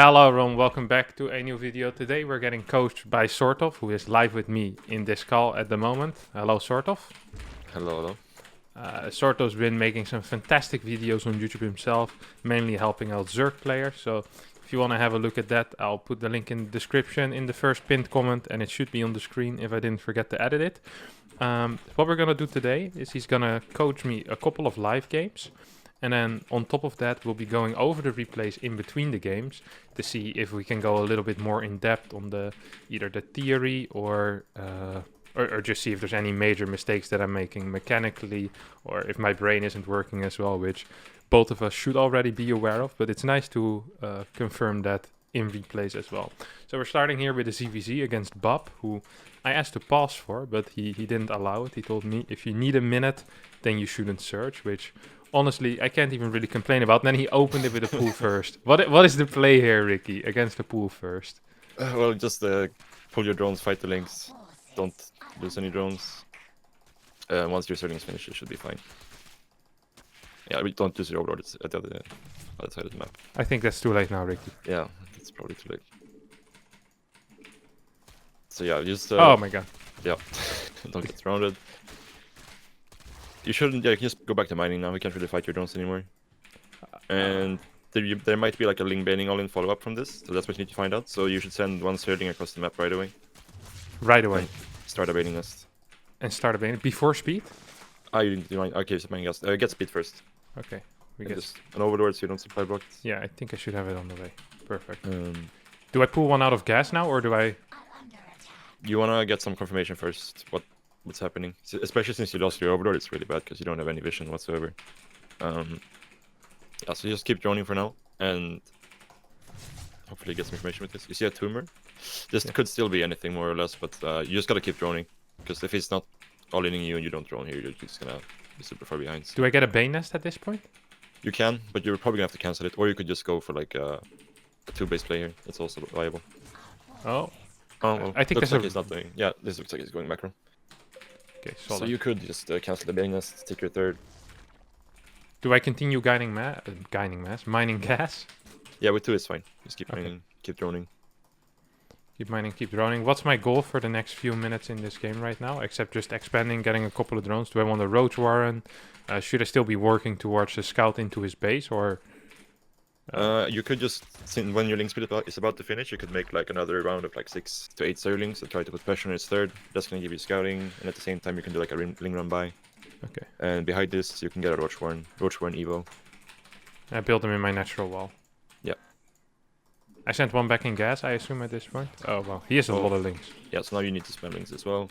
Hello everyone, welcome back to a new video. Today we're getting coached by SortOf, who is live with me in this call at the moment. Hello SortOf. Hello, hello. SortOf's been making some fantastic videos on YouTube himself, mainly helping out Zerg players. So if you want to have a look at that, I'll put the link in the description in the first pinned comment, and it should be on the screen if I didn't forget to edit it. What we're gonna do today is he's gonna coach me a couple of live games. And then on top of that, we'll be going over the replays in between the games to see if we can go a little bit more in depth on either the theory or just see if there's any major mistakes that I'm making mechanically, or if my brain isn't working as well, which both of us should already be aware of. But it's nice to confirm that in replays as well. So we're starting here with a ZVZ against Bob, who I asked to pause for, but he didn't allow it. He told me if you need a minute, then you shouldn't search, which honestly, I can't even really complain about. And then he opened it with a pool first. What is the play here, Ricky, against the pool first? Well, just pull your drones, fight the links. Don't lose any drones. Once your settings finish, it should be fine. Yeah, we don't use your overlord at the other side of the map. I think that's too late now, Ricky. Yeah, it's probably too late. So yeah, just... oh my god. Yeah, don't get surrounded. You shouldn't, yeah, you can just go back to mining now. We can't really fight your drones anymore. And there might be like a Ling Baning all in follow-up from this, so that's what you need to find out. So you should send one Zergling across the map right away. Right away. And start a baiting nest. And start a baiting before speed? Ah, you didn't do mine. Okay, so mining gas. Get speed first. Okay. We And get just an overlord so you don't supply blocked. Yeah, I think I should have it on the way. Perfect. Do I pull one out of gas now, or do I... You wanna get some confirmation first, what's happening. Especially since you lost your overlord, it's really bad because you don't have any vision whatsoever. Yeah, so just keep droning for now, and hopefully get some information with this. You see a tumor? This could still be anything more or less, but you just gotta keep droning, because if he's not all-inning you and you don't drone here, you're just gonna be super far behind. So. Do I get a Bane Nest at this point? You can, but you're probably gonna have to cancel it, or you could just go for like a two-base play here. It's also viable. Oh. Oh, well, I think looks that's like he's not doing. Yeah, this looks like he's going macro. Okay, solid. So you could just cancel the baiting nest, take your third. Do I continue mining gas? Yeah, with two it's fine. Just keep mining, keep droning. Keep mining, keep droning. What's my goal for the next few minutes in this game right now? Except just expanding, getting a couple of drones. Do I want a Roach Warren? Should I still be working towards a scout into his base, or... You could just, when your link speed is about to finish, you could make like another round of like 6 to 8 Zerglings and try to put pressure on his third. That's gonna give you scouting, and at the same time you can do like a ling run by. Okay. And behind this you can get a Roach Warren Evo. I built him in my natural wall. Yeah. I sent one back in gas, I assume, at this point. Oh, well, he has a lot of links. Yeah, so now you need to spam links as well.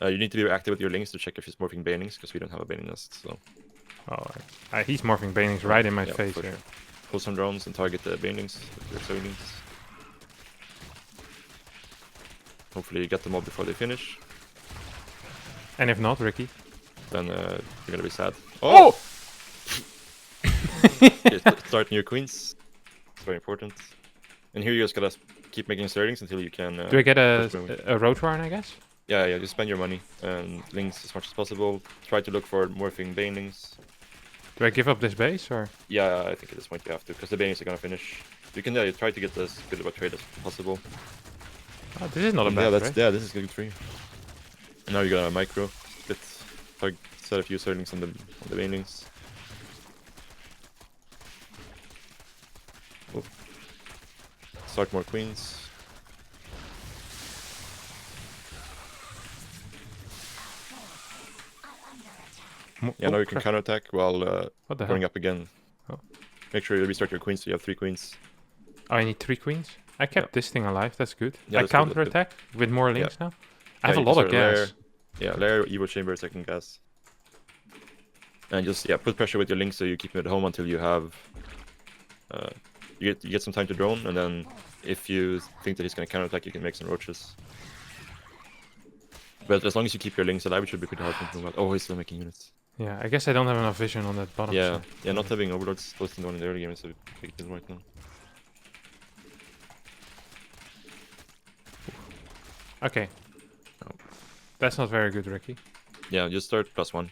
You need to be active with your links to check if he's morphing banings, because we don't have a baiting nest, so... Oh, he's morphing banings right in my face here. Sure. Pull some drones and target the banings with your Zerglings. Hopefully you get them all before they finish. And if not, Ricky? Then you're gonna be sad. Oh! Okay, start new queens. It's very important. And here you just gotta keep making Zerglings until you can... Do I get a Roach Warren, I guess? Yeah, just spend your money and links as much as possible. Try to look for morphing banings. Do I give up this base, or...? Yeah, I think at this point you have to, because the banings are gonna finish. You can try to get as good of a trade as possible. Oh, this is not a bad trade. Yeah, this is good for you. And now you got a micro. Set a few Zerglings on the banings. Oh. Start more queens. Yeah, now you can counterattack while going up again. Oh. Make sure you restart your queens so you have 3 queens. Oh, I need 3 queens? I kept this thing alive, that's good. Yeah, I counterattack with more links now. I have a you lot of gas. Lair, Evo Chamber, second gas. And just, put pressure with your links so you keep him at home until you have... you get some time to drone, and then if you think that he's going to counterattack, you can make some roaches. But as long as you keep your links alive, it should be pretty hard to move out. Oh, he's still making units. Yeah, I guess I don't have enough vision on that bottom side. Yeah, not having overlords close to the one in the early game is a big deal right now. Okay. Oh. That's not very good, Ricky. Yeah, just start +1.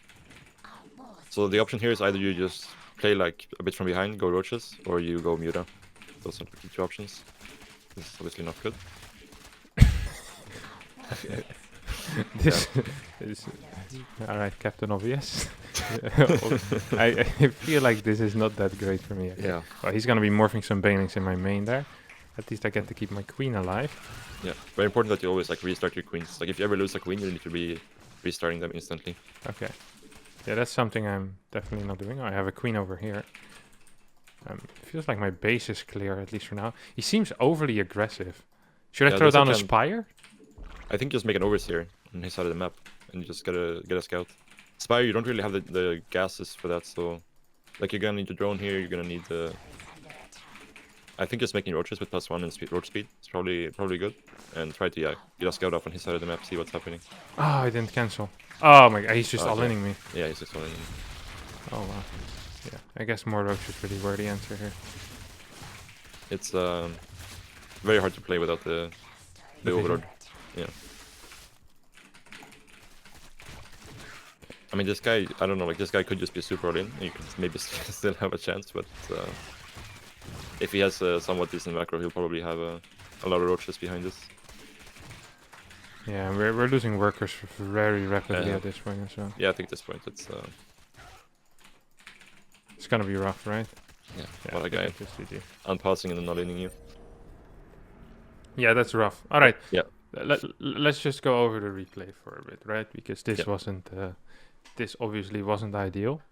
So the option here is either you just play like a bit from behind, go roaches, or you go Muta. Those are the two options. This is obviously not good. This is all right, Captain Obvious. I feel like this is not that great for me. Yeah. Well, he's gonna be morphing some banelings in my main there. At least I get to keep my queen alive. Yeah. Very important that you always like restart your queens. Like if you ever lose a queen, you need to be restarting them instantly. Okay. Yeah, that's something I'm definitely not doing. I have a queen over here. Feels like my base is clear, at least for now. He seems overly aggressive. Should I throw down a spire? I think just make an overseer on his side of the map, and you just gotta get a scout. Spire, you don't really have the gases for that, so like you're gonna need the drone here. You're gonna need the. I think just making roaches with +1 and roach speed is probably good, and try to get a scout off on his side of the map, see what's happening. Oh, I didn't cancel. Oh my god, he's just all-inning me. Yeah, he's just all-inning. Oh wow. Yeah, I guess more roaches really were the answer here. It's very hard to play without the overlord. Yeah. I mean, this guy, I don't know, like this guy could just be super all-in. You could maybe still have a chance, but if he has a somewhat decent macro, he'll probably have a lot of roaches behind this. Yeah, we're losing workers very rapidly at this point as well. Yeah, I think at this point it's gonna be rough, right? Yeah, what a guy. Unpassing and then not inning you. Yeah, that's rough. All right. Yeah. Let's just go over the replay for a bit, right? Because this wasn't, this obviously wasn't ideal.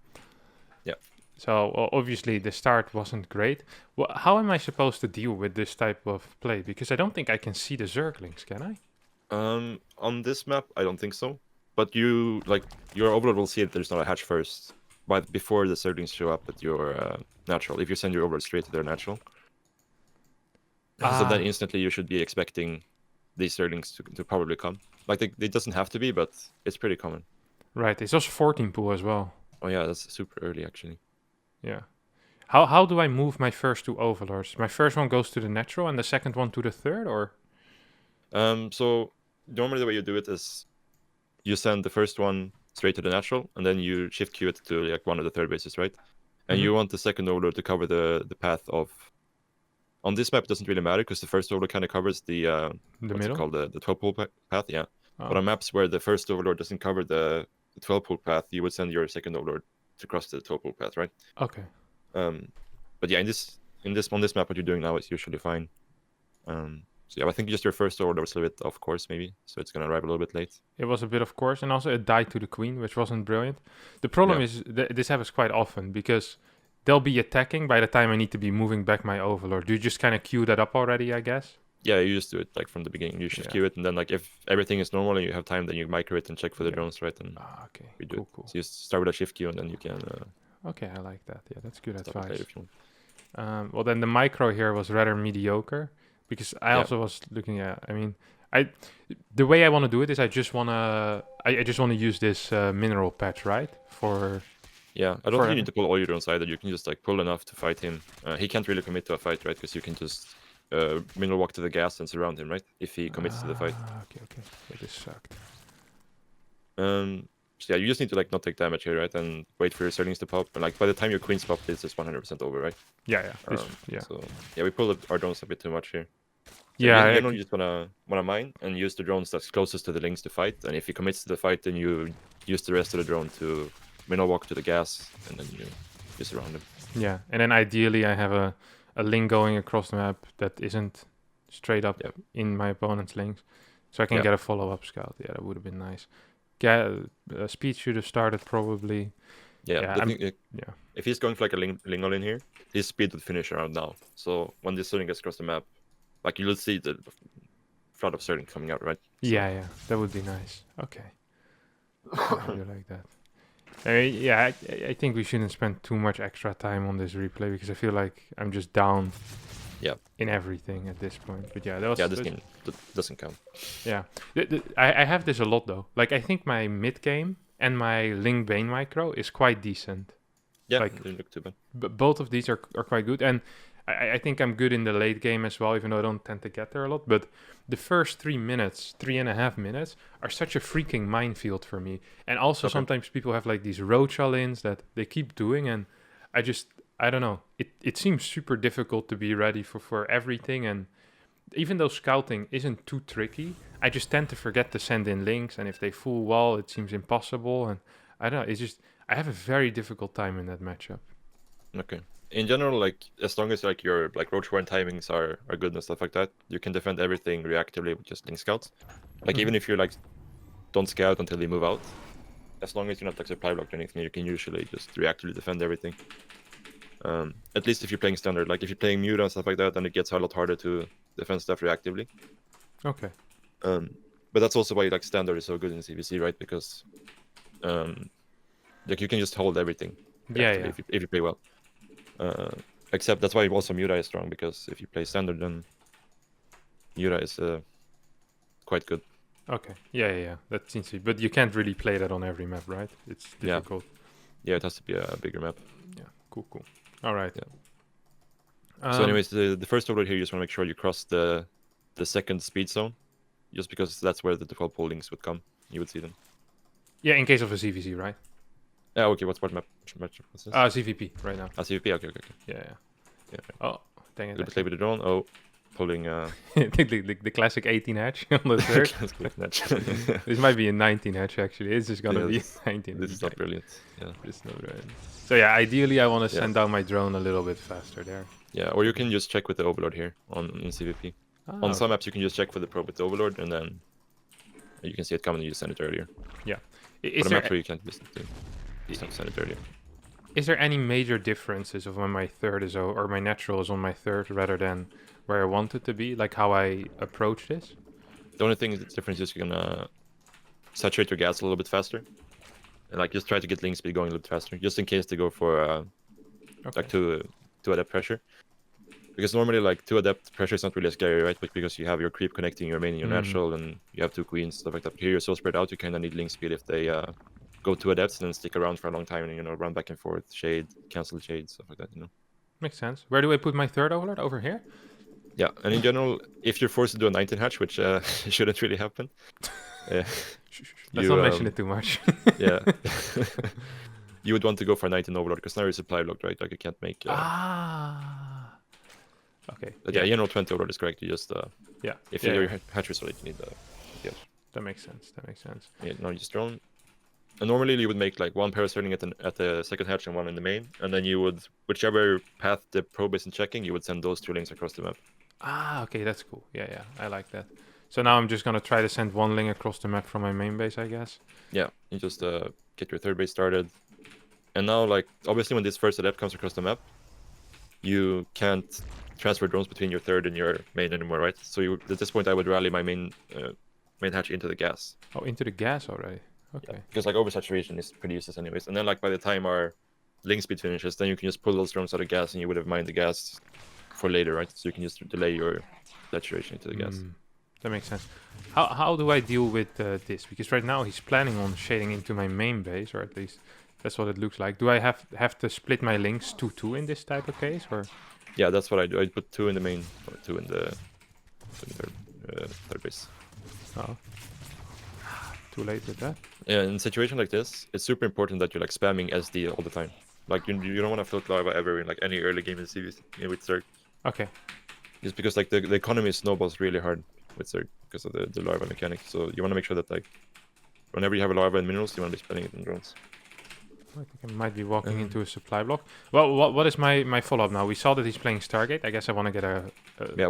Yeah. So obviously the start wasn't great. Well, how am I supposed to deal with this type of play? Because I don't think I can see the Zerglings, can I? On this map, I don't think so. But your overlord will see that there's not a hatch first, but before the Zerglings show up at your natural. If you send your overlord straight to their natural, so then instantly you should be expecting these Zerglings to probably come. Like it doesn't have to be, but it's pretty common. Right. It's also 14 pool as well. Oh yeah, that's super early actually. Yeah. How do I move my first two overlords? My first one goes to the natural and the second one to the third, or? So normally the way you do it is you send the first one straight to the natural, and then you shift queue it to like one of the third bases, right? And you want the second overlord to cover the path of. On this map, it doesn't really matter because the first overlord kind of covers the middle, called the 12 pool path, yeah. Oh. But on maps where the first overlord doesn't cover the 12 pool path, you would send your second overlord to cross the 12 pool path, right? Okay. But yeah, on this map, what you're doing now is usually fine. So yeah, I think just your first overlord was a little bit off course, maybe, so it's gonna arrive a little bit late. It was a bit of course, and also it died to the queen, which wasn't brilliant. The problem is this happens quite often because they'll be attacking by the time I need to be moving back my overlord. Do you just kind of queue that up already, I guess? Yeah, you just do it like from the beginning. You shift queue it, and then like if everything is normal and you have time, then you micro it and check for the drones, right? And okay, we do cool. So you start with a shift queue, and then you can. Okay, I like that. Yeah, that's good advice. Later if you want. Well, then the micro here was rather mediocre because I also was looking at. I mean, the way I want to do it is I just wanna use this mineral patch, right? Yeah, I don't think you need to pull all your drones either. You can just like pull enough to fight him. He can't really commit to a fight, right? Because you can just mineral walk to the gas and surround him, right? If he commits to the fight. Okay. Yeah, this sucked. So yeah, you just need to like not take damage here, right? And wait for your Zerglings to pop. And like by the time your queens pop, this is 100% over, right? Yeah. So yeah, we pulled our drones a bit too much here. So yeah, you just wanna mine and use the drones that's closest to the links to fight. And if he commits to the fight, then you use the rest of the drone to mineral walk to the gas, and then you just surround him. Yeah, and then ideally I have a link going across the map that isn't straight up in my opponent's links, so I can get a follow-up scout. Yeah, that would have been nice. Speed should have started probably. Yeah, if he's going for like a Lingle in here, his speed would finish around now. So when this Zerling gets across the map, like you'll see the flood of Zerling coming out, right? So. Yeah, that would be nice. Okay. I really like that. I think we shouldn't spend too much extra time on this replay because I feel like I'm just down in everything at this point. But this game doesn't count. Yeah. I have this a lot though. Like I think my mid game and my Ling Bane micro is quite decent. Yeah, like, didn't look too bad. But both of these are quite good. And I think I'm good in the late game as well, even though I don't tend to get there a lot. But the first 3.5 minutes are such a freaking minefield for me. And also sometimes people have like these roach all-ins that they keep doing, and I don't know. It seems super difficult to be ready for everything, and even though scouting isn't too tricky, I just tend to forget to send in links, and if they full wall, it seems impossible, and I don't know. It's just I have a very difficult time in that matchup. Okay. In general, like as long as like your like roach warren timings are good and stuff like that, you can defend everything reactively with just link scouts. Like even if you like don't scout until they move out, as long as you're not like supply blocked or anything, you can usually just reactively defend everything. At least if you're playing standard. Like if you're playing mute and stuff like that, then it gets a lot harder to defend stuff reactively. Okay. But that's also why like standard is so good in CVC, right? Because like you can just hold everything. Yeah, If you play well. Except that's why also Muta is strong, because if you play standard, then Muta is quite good. Okay. Yeah. That seems to be, but you can't really play that on every map, right? It's difficult. Yeah, it has to be a bigger map. Yeah. Cool. All right. Yeah. So anyways, the first overload here, you just want to make sure you cross the second speed zone, just because that's where the default pull links would come. You would see them. Yeah, in case of a CVC, right? Yeah, okay, what map? What's this? CVP right now. CVP, okay. Yeah. Yeah. Oh, dang it. A little bit late with the drone. Oh, pulling... the classic 18 hatch on the Zerg. This might be a 19 hatch, actually. It's just gonna be a 19. This is not brilliant. Yeah. It's not right. So yeah, ideally I want to send down my drone a little bit faster there. Yeah, or you can just check with the overlord here in CVP. On some maps, you can just check for the probe with the overlord, and then you can see it coming and you just send it earlier. Yeah. But a map where you can't listen to, you just send it earlier. Is there any major differences of when my third is or my natural is on my third rather than where I want it to be, like how I approach this? The only thing that's different is you're gonna saturate your gas a little bit faster, and like just try to get link speed going a little bit faster, just in case they go for like two adept pressure. Because normally like 2 adept pressure is not really scary, right? But because you have your creep connecting your main and your natural, and you have 2 queens, stuff like that. But here you're so spread out, you kind of need link speed if they go 2 adepts and then stick around for a long time and run back and forth, shade, cancel shade, stuff like that. Makes sense. Where do I put my third overlord? Over here? Yeah, and in general, if you're forced to do a 19 hatch, which shouldn't really happen. Let's not mention it too much. Yeah. You would want to go for a 19 overlord because now you're supply blocked, right? Like you can't make. Okay. But yeah, general 20 overlord is correct. You just if your hatch is solid, you need the. That makes sense. Yeah, now you just drone. And normally you would make like 1 parasailing at the second hatch and 1 in the main, and then you would, whichever path the probe isn't checking, you would send those 2 links across the map. Okay, that's cool. Yeah, I like that. So now I'm just gonna try to send 1 link across the map from my main base, I guess. Yeah, you just get your third base started, and now like obviously when this first adept comes across the map, you can't transfer drones between your third and your main anymore, right? So at this point I would rally my main hatch into the gas. Oh, into the gas already. Okay. Yeah, because like oversaturation is pretty useless anyways, and then like by the time our link speed finishes, then you can just pull those drones out of gas, and you would have mined the gas for later, right? So you can just delay your saturation into the gas. That makes sense. How do I deal with this? Because right now he's planning on shading into my main base, or at least that's what it looks like. Do I have to split my links 2-2 in this type of case, or? Yeah, that's what I do. I put 2 in the main, or 2 in the third base. Oh. Too late with that. Yeah, in a situation like this, it's super important that you're like spamming SD all the time. Like you don't want to float lava ever in like any early game in CVC with Zerg. Okay. Just because like the economy snowballs really hard with Zerg because of the larva mechanic. So you want to make sure that like whenever you have a larva and minerals, you want to be spending it on drones. I think I might be walking into a supply block. Well, what is my follow-up now? We saw that he's playing Stargate. I guess I want to get a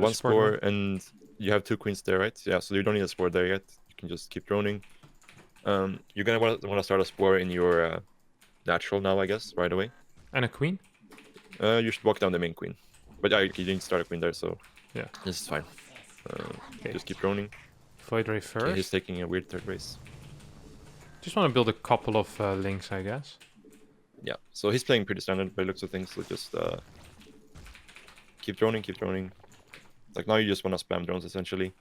1 spore, and you have 2 queens there, right? Yeah, so you don't need a spore there yet. You can just keep droning. You're gonna want to start a spore in your natural now, I guess, right away. And a queen? You should walk down the main queen. But yeah, you didn't start a queen there, so yeah, this is fine. Just keep droning. Void Ray first. Okay, he's taking a weird third base. Just want to build a couple of links, I guess. Yeah, so he's playing pretty standard by looks of things. So just keep droning. Like now you just want to spam drones essentially.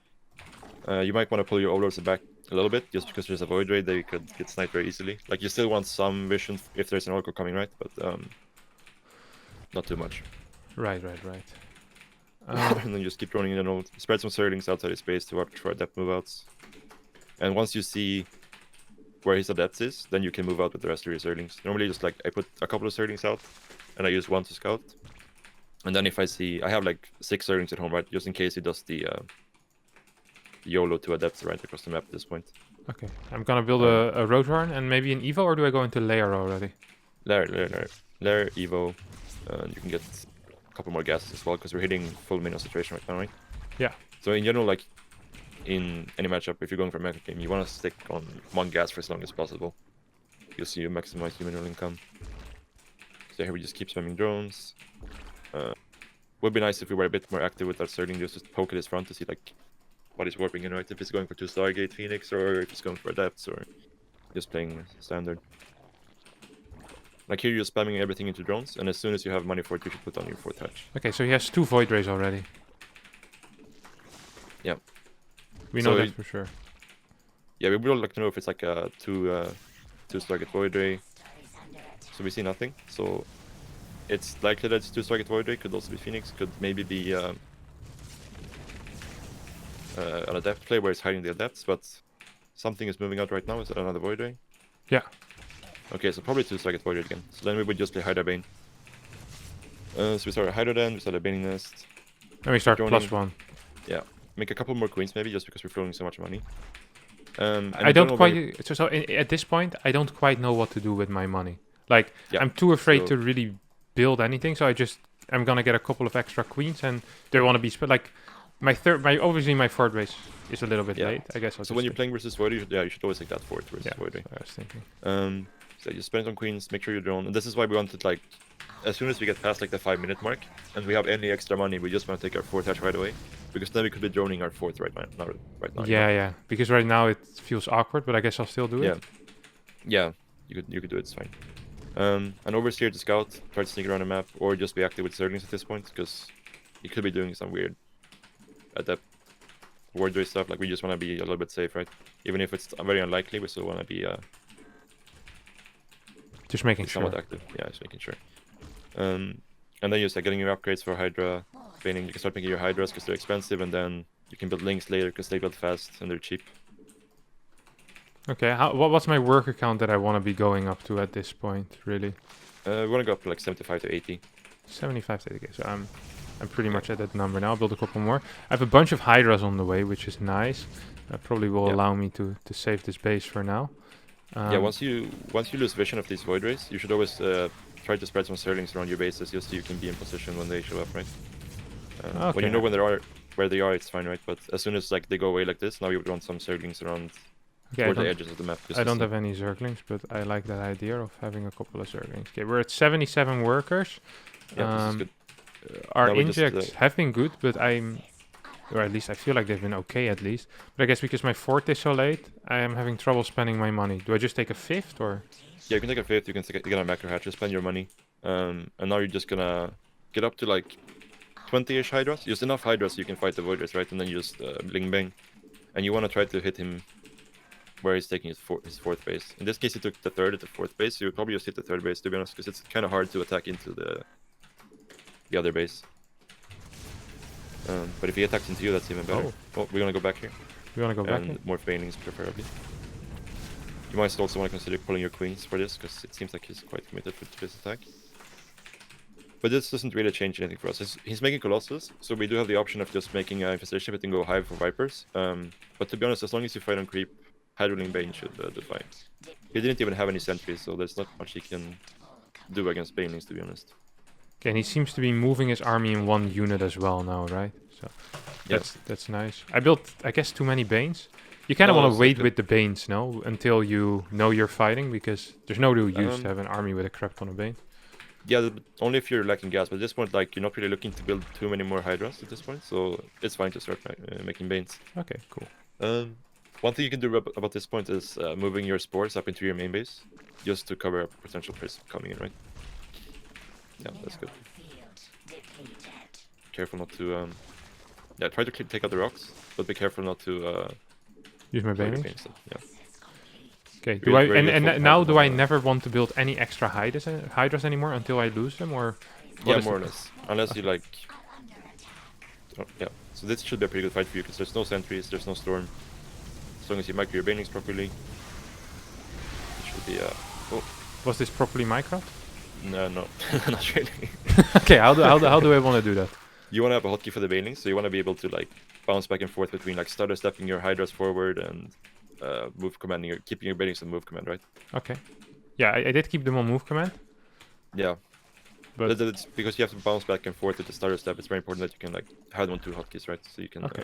You might want to pull your overlords back a little bit, just because there's a void ray, they could get sniped very easily. Like you still want some vision if there's an oracle coming, right? But not too much. Right. And then just keep droning in and spread some Zerglings outside his base to watch for adept move outs. And once you see where his adepts is, then you can move out with the rest of your Zerglings. Normally, just like I put a couple of Zerglings out, and I use one to scout. And then if I see, I have like 6 Zerglings at home, right? Just in case he does the YOLO to adepts right across the map at this point. Okay, I'm gonna build a Roadhorn and maybe an Evo, or do I go into layer already? Lair, Evo. You can get a couple more gases as well, because we're hitting full minion saturation right now, right? Yeah. So in general, like in any matchup, if you're going for a meta game, you want to stick on 1 gas for as long as possible. You'll see you maximize your mineral income. So here we just keep spamming drones. Would be nice if we were a bit more active with our Zergling, just poke at his front to see like what he's warping in, right? If he's going for 2 Stargate Phoenix, or if he's going for adepts, or just playing standard. Like here you're spamming everything into drones, and as soon as you have money for it, you should put on your 4th hatch. Okay, so he has 2 Void Rays already. Yeah. We know that for sure. Yeah, we would like to know if it's like a 2 Stargate Void Ray. So we see nothing. So it's likely that it's 2 Stargate Void Ray. Could also be Phoenix. Could maybe be an adept play where it's hiding the adepts, but something is moving out right now. Is that another Void Ray? Yeah. Okay, so probably 2 Stargate Void Ray again. So then we would just play Hydra Bane. So we start a Hydra then, we start a Baning Nest. And we start Droning. +1. Yeah. Make a couple more queens maybe, just because we're throwing so much money. I don't quite... So at this point, I don't quite know what to do with my money. Like, yeah, I'm too afraid to really build anything, so I'm gonna get a couple of extra queens, and they want to be like obviously my 4th race is a little bit late. I guess. So when you're playing versus Void, you should always take that 4th versus Void. I was thinking. So you spend on queens, make sure you drone, and this is why we wanted like, as soon as we get past like the 5-minute mark, and we have any extra money, we just want to take our 4th hatch right away, because then we could be droning our 4th right now. Yeah. Because right now it feels awkward, but I guess I'll still do it. Yeah. You could do it. It's fine. And oversteer to scout, try to sneak around the map, or just be active with Zerglings at this point, because you could be doing some weird adept ward ray stuff. Like we just want to be a little bit safe, right? Even if it's very unlikely, we still want to be just making somewhat sure. active. Yeah, just making sure. And then you start getting your upgrades for Hydra Baning. You can start making your Hydras because they're expensive, and then you can build Links later because they build fast and they're cheap. Okay, what's my worker count that I want to be going up to at this point, really? We want to go up to like 75 to 80. 75 to 80, okay, so I'm pretty much at that number now. I'll build a couple more. I have a bunch of Hydras on the way, which is nice. That probably will allow me to save this base for now. Once you lose vision of these Void Rays, you should always try to spread some Zerglings around your bases just so you can be in position when they show up, right? When you know where they are, it's fine, right? But as soon as like they go away like this, now you would want some Zerglings around toward the edges of the map. I don't have any Zerglings, but I like that idea of having a couple of Zerglings. Okay, we're at 77 workers. Yeah, this is good. Our injects have been good, but or at least I feel like they've been okay at least. But I guess because my 4th is so late, I am having trouble spending my money. Do I just take a 5th or? Yeah, you can take a 5th, you can get a macro hatch, just spend your money. And now you're just gonna get up to like 20-ish Hydras. Just enough Hydras so you can fight the Void Rays, right? And then you just Bling Bang. And you want to try to hit him where he's taking his 4th base. In this case, he took the 3rd at the 4th base, so you would probably just hit the 3rd base, to be honest, because it's kind of hard to attack into the other base. But if he attacks into you, that's even better. Oh, we're gonna go back here. We wanna go back here? More Banings, preferably. You might also want to consider pulling your queens for this, because it seems like he's quite committed to this attack. But this doesn't really change anything for us. He's making Colossus, so we do have the option of just making an Infestation Pit and go Hive for Vipers. But to be honest, as long as you fight on creep, Hydroling Bane should do fine. He didn't even have any sentries, so there's not much he can do against Banelings, to be honest. Okay, and he seems to be moving his army in 1 unit as well now, right? So that's nice. I built, I guess, too many Banes. You kind of want to wait with the Banes, no? Until you know you're fighting, because there's no real use to have an army with a crap ton of Bane. Yeah, only if you're lacking gas, but at this point, like, you're not really looking to build too many more Hydras at this point, so it's fine to start making Banes. Okay, cool. One thing you can do about this point is moving your spores up into your main base, just to cover a potential prism coming in, right? Yeah, that's good. Careful not to... yeah, try to take out the rocks, but be careful not to... use my Banelings? Yeah. Okay, do I never want to build any extra Hydras anymore until I lose them, or? Yeah, more or less. Unless you like... yeah, so this should be a pretty good fight for you, because there's no sentries, there's no storm. As long as you micro your Banelings properly. be oh Was this properly microed? no, not really. Okay, how do I want to do that? You want to have a hotkey for the banelings, so you want to be able to like bounce back and forth between like stutter stepping your hydras forward and move commanding your keeping your banelings on move command, right? Okay. Yeah, I did keep them on move command. Yeah. But It's because you have to bounce back and forth with the starter step. It's very important that you can like have them on 2 hotkeys, right? So you can okay.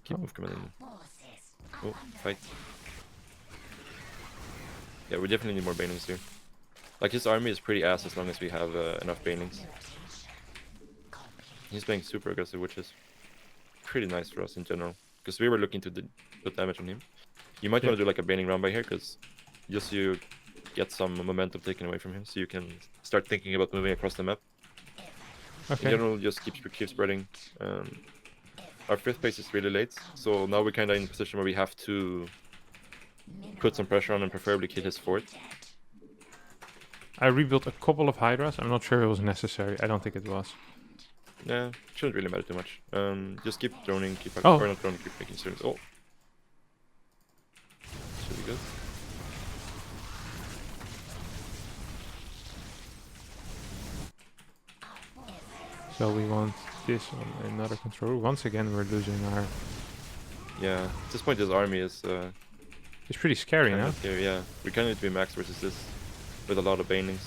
keep move command in. Oh, fight. Yeah, we definitely need more banelings here. Like his army is pretty ass as long as we have enough banelings. He's playing super aggressive, which is pretty nice for us in general. Because we were looking to put damage on him. You might want to do like a baning round by here, because just you get some momentum taken away from him, so you can start thinking about moving across the map. Okay. In general, just keep spreading. Our 5th phase is really late, so now we're kind of in a position where we have to put some pressure on and preferably kill his 4th. I rebuilt a couple of hydras. I'm not sure it was necessary. I don't think it was. Yeah, shouldn't really matter too much. Just keep droning, keep Oh. or not droning, keep making turns. Oh, should be good. So we want this on another controller. Once again, we're losing our... Yeah, at this point his army is It's pretty scary, kind no? of scary, yeah. We kind of need to be max versus this with a lot of banelings.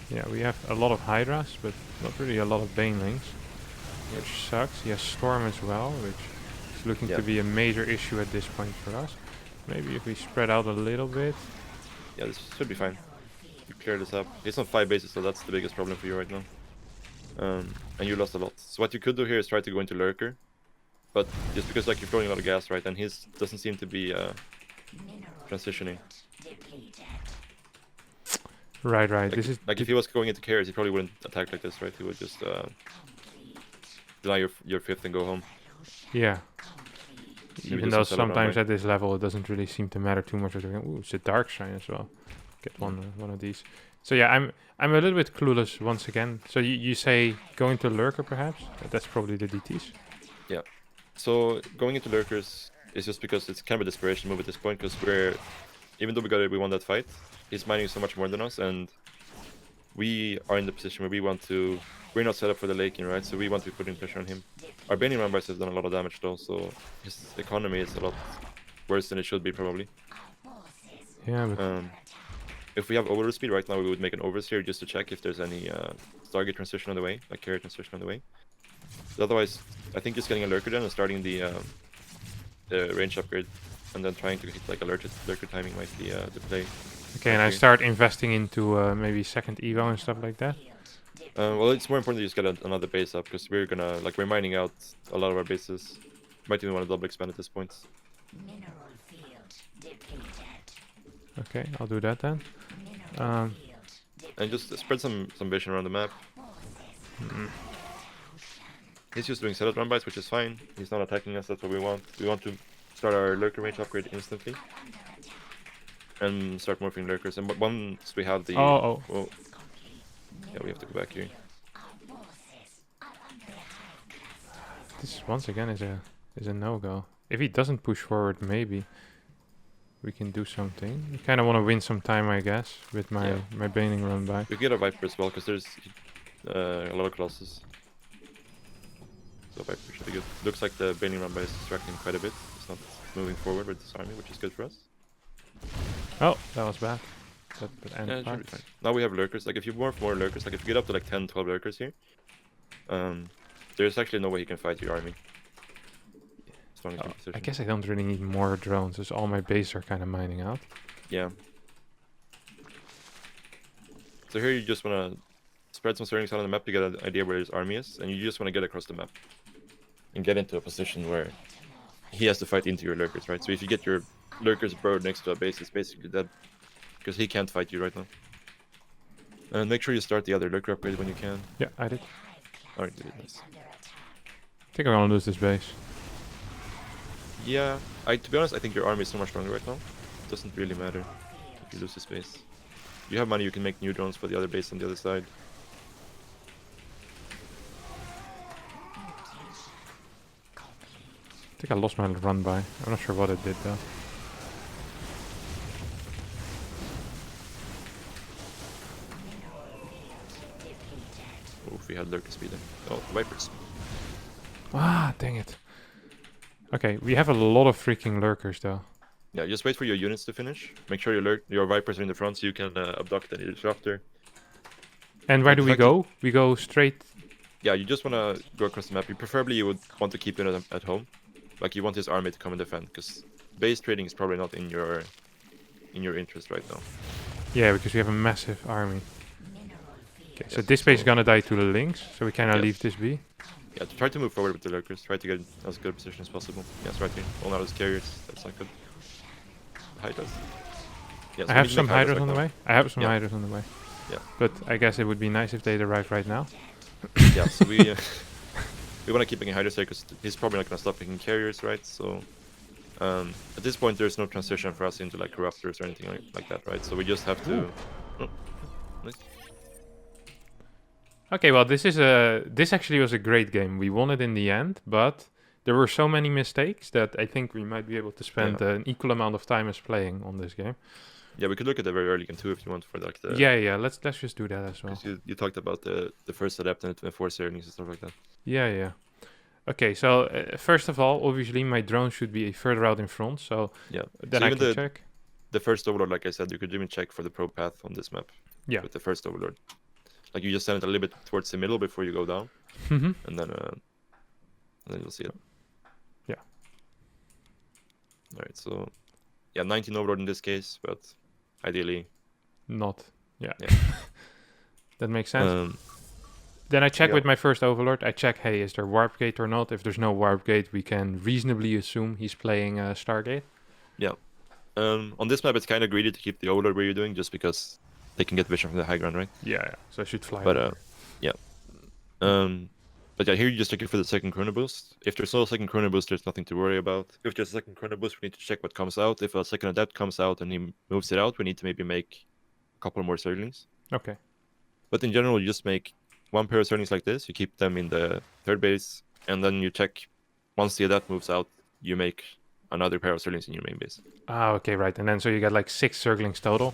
Yeah, we have a lot of hydras, but not really a lot of banelings, which sucks. He has storm as well, which is looking to be a major issue at this point for us. Maybe if we spread out a little bit. Yeah, this should be fine. You clear this up. He's on 5 bases, so that's the biggest problem for you right now. And you lost a lot. So what you could do here is try to go into lurker, but just because like you're throwing a lot of gas, right, and his doesn't seem to be transitioning. Right. Like, This is like if he was going into carries, he probably wouldn't attack like this, right? He would just deny your 5th and go home. yeah. Maybe Even just though set it around, sometimes right? at this level it doesn't really seem to matter too much. Ooh, it's a dark shine as well. Get one of these. So yeah, I'm a little bit clueless once again. So you say going to lurker perhaps? That's probably the DTs. Yeah. So going into lurkers is just because it's kind of a desperation move at this point, because even though we won that fight, he's mining so much more than us, and we are in the position where we're not set up for the laking, right? So we want to be putting pressure on him. Our Bane Rambars has done a lot of damage though, so his economy is a lot worse than it should be probably. Yeah, but if we have over speed right now, we would make an overseer just to check if there's any target transition on the way, like carry transition on the way. But otherwise, I think just getting a lurker then and starting the range upgrade, and then trying to hit like a lurker timing might be the play. okay, and I start investing into maybe second evo and stuff like that. Well, it's more important to just get another base up, because we're mining out a lot of our bases. Might even want to double expand at this point. Okay, I'll do that then. And just spread some vision around the map. He's just doing setup run bys, which is fine. He's not attacking us, that's what we want. We want to start our lurker range upgrade instantly. And start morphing lurkers. And once we have the... Oh. Yeah, we have to go back here. This once again is a no-go. If he doesn't push forward, maybe we can do something. I kind of want to win some time, I guess, with my baning run by. We get a Viper as well, because there's a lot of Colossus. So Viper should be good. Looks like the baning run by is distracting quite a bit. It's not moving forward with this army, which is good for us. Oh, that was bad. That Yeah, it should be fine. Now we have lurkers. Like if you morph more lurkers, like if you get up to like 10, 12 lurkers here, there's actually no way he can fight your army. As long as you're in position. I guess I don't really need more drones, as all my bases are kind of mining out. Yeah. So here you just want to spread some surroundings out on the map to get an idea where his army is, and you just want to get across the map and get into a position where he has to fight into your lurkers, right? So if you get your lurkers burrowed next to a base, it's basically dead, because he can't fight you right now. And make sure you start the other lurker upgrade when you can. Yeah, I did. Alright, good, nice. I think I'm gonna lose this base. Yeah, to be honest, I think your army is so much stronger right now. It doesn't really matter if you lose this base. You have money, you can make new drones for the other base on the other side. I think I lost my run by. I'm not sure what it did though. we had lurker speed. Oh, Vipers. Ah, dang it. Okay, we have a lot of freaking lurkers though. Yeah, just wait for your units to finish. Make sure your Vipers are in the front so you can abduct any disruptor. And where Like, do the we fact that- go? We go straight. Yeah, you just want to go across the map. Preferably you would want to keep it at home. Like you want his army to come and defend, because base trading is probably not in your interest right now. Yeah, because we have a massive army. Okay, so Yes, this base is so- gonna die to the links, so we cannot Yes. leave this be. Yeah, try to move forward with the lurkers. Try to get as good a position as possible. Yes, right here. All out as carriers. That's not good. Hydras. Yes, I have some hydras on the way. I have some Yeah. hydras on the way. Yeah. But I guess it would be nice if they'd arrive right now. Yeah, so we want to keep making hydras here because he's probably not gonna stop making carriers, right? So at this point, there's no transition for us into like corruptors or anything like that, right? So we just have to. Oh, nice. Okay, well this actually was a great game. We won it in the end, but there were so many mistakes that I think we might be able to spend an equal amount of time as playing on this game. Yeah, we could look at the very early game too if you want for like the. Yeah, let's just do that as well. 'Cause you talked about the first adept and the four series and stuff like that. Yeah. Okay, so first of all, obviously my drone should be further out in front, so Yeah. then So I even can check. The first overlord, like I said, you could even check for the pro path on this map. Yeah. With the first overlord, like you just send it a little bit towards the middle before you go down, Mm-hmm. and then you'll see it. Yeah. All right. So, yeah, 19 overlord in this case, but ideally. Not. Yeah. Yeah. That makes sense. Then I check yeah. with my first overlord. I check, hey, is there warp gate or not? If there's no warp gate, we can reasonably assume he's playing Stargate. On this map, it's kind of greedy to keep the overlord where you're doing, just because they can get vision from the high ground, right? Yeah. So I should fly. But over. But yeah, here you just check it for the second chrono boost. If there's no second chrono boost, there's nothing to worry about. If there's a second chrono boost, we need to check what comes out. If a second adept comes out and he moves it out, we need to maybe make a couple more Zerglings. Okay. But in general, you just make one pair of Zerglings like this. You keep them in the third base, and then you check. Once the adept moves out, you make another pair of Zerglings in your main base. Ah, okay, right. And then so you get like 6 Zerglings total.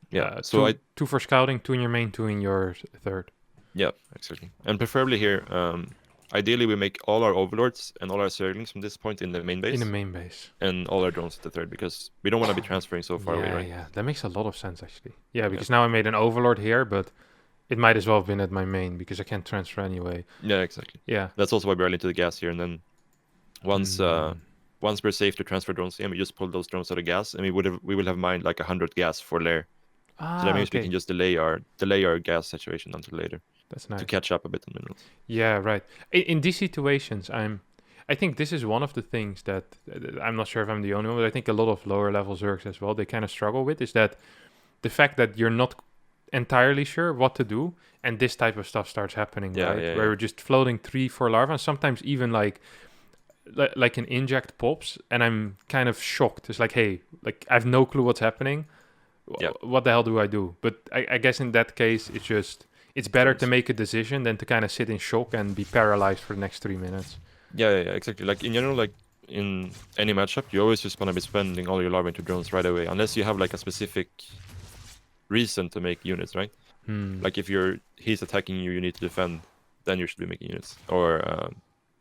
Yeah. So two for scouting, 2 in your main, 2 in your third. Yeah, exactly. And preferably here, ideally we make all our overlords and all our Zerglings from this point in the main base. In the main base. And all our drones at the third, because we don't want to be transferring so far away, right? Yeah, that makes a lot of sense actually. Yeah, because now I made an overlord here, but it might as well have been at my main because I can't transfer anyway. Yeah, exactly. Yeah. That's also why we're into the gas here, and then once we're safe to transfer drones in, we just pull those drones out of gas, and we will have mined like 100 gas for lair. So that means we can just delay our gas situation until later. That's nice. To catch up a bit on minerals. Yeah, right. In these situations, I think this is one of the things that I'm not sure if I'm the only one, but I think a lot of lower level Zergs as well, they kind of struggle with, is that the fact that you're not entirely sure what to do, and this type of stuff starts happening, right? Where you're just floating 3-4 larvae, and sometimes even like an inject pops, and I'm kind of shocked. It's like, hey, like I have no clue what's happening. What the hell do I do? But I guess in that case, it's better to make a decision than to kind of sit in shock and be paralyzed for the next 3 minutes. Yeah, exactly. Like in general, like in any matchup, you always just want to be spending all your larvae into drones right away, unless you have like a specific reason to make units, right? Like if he's attacking you, you need to defend, then you should be making units. Or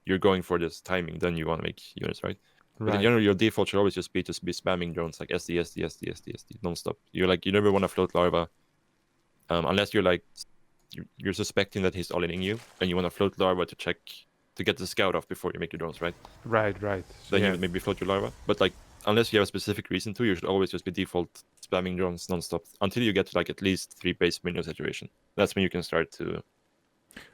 you're going for this timing, then you want to make units, right? But in general, your default should always just be to be spamming drones like SD non-stop. You never want to float larva, unless you're suspecting that he's all-inning you, and you want to float larva to get the scout off before you make your drones, right? Right. Then you maybe float your larva. But like, unless you have a specific reason to, you should always just be default spamming drones non-stop until you get to like at least 3 base minion saturation. That's when you can start to.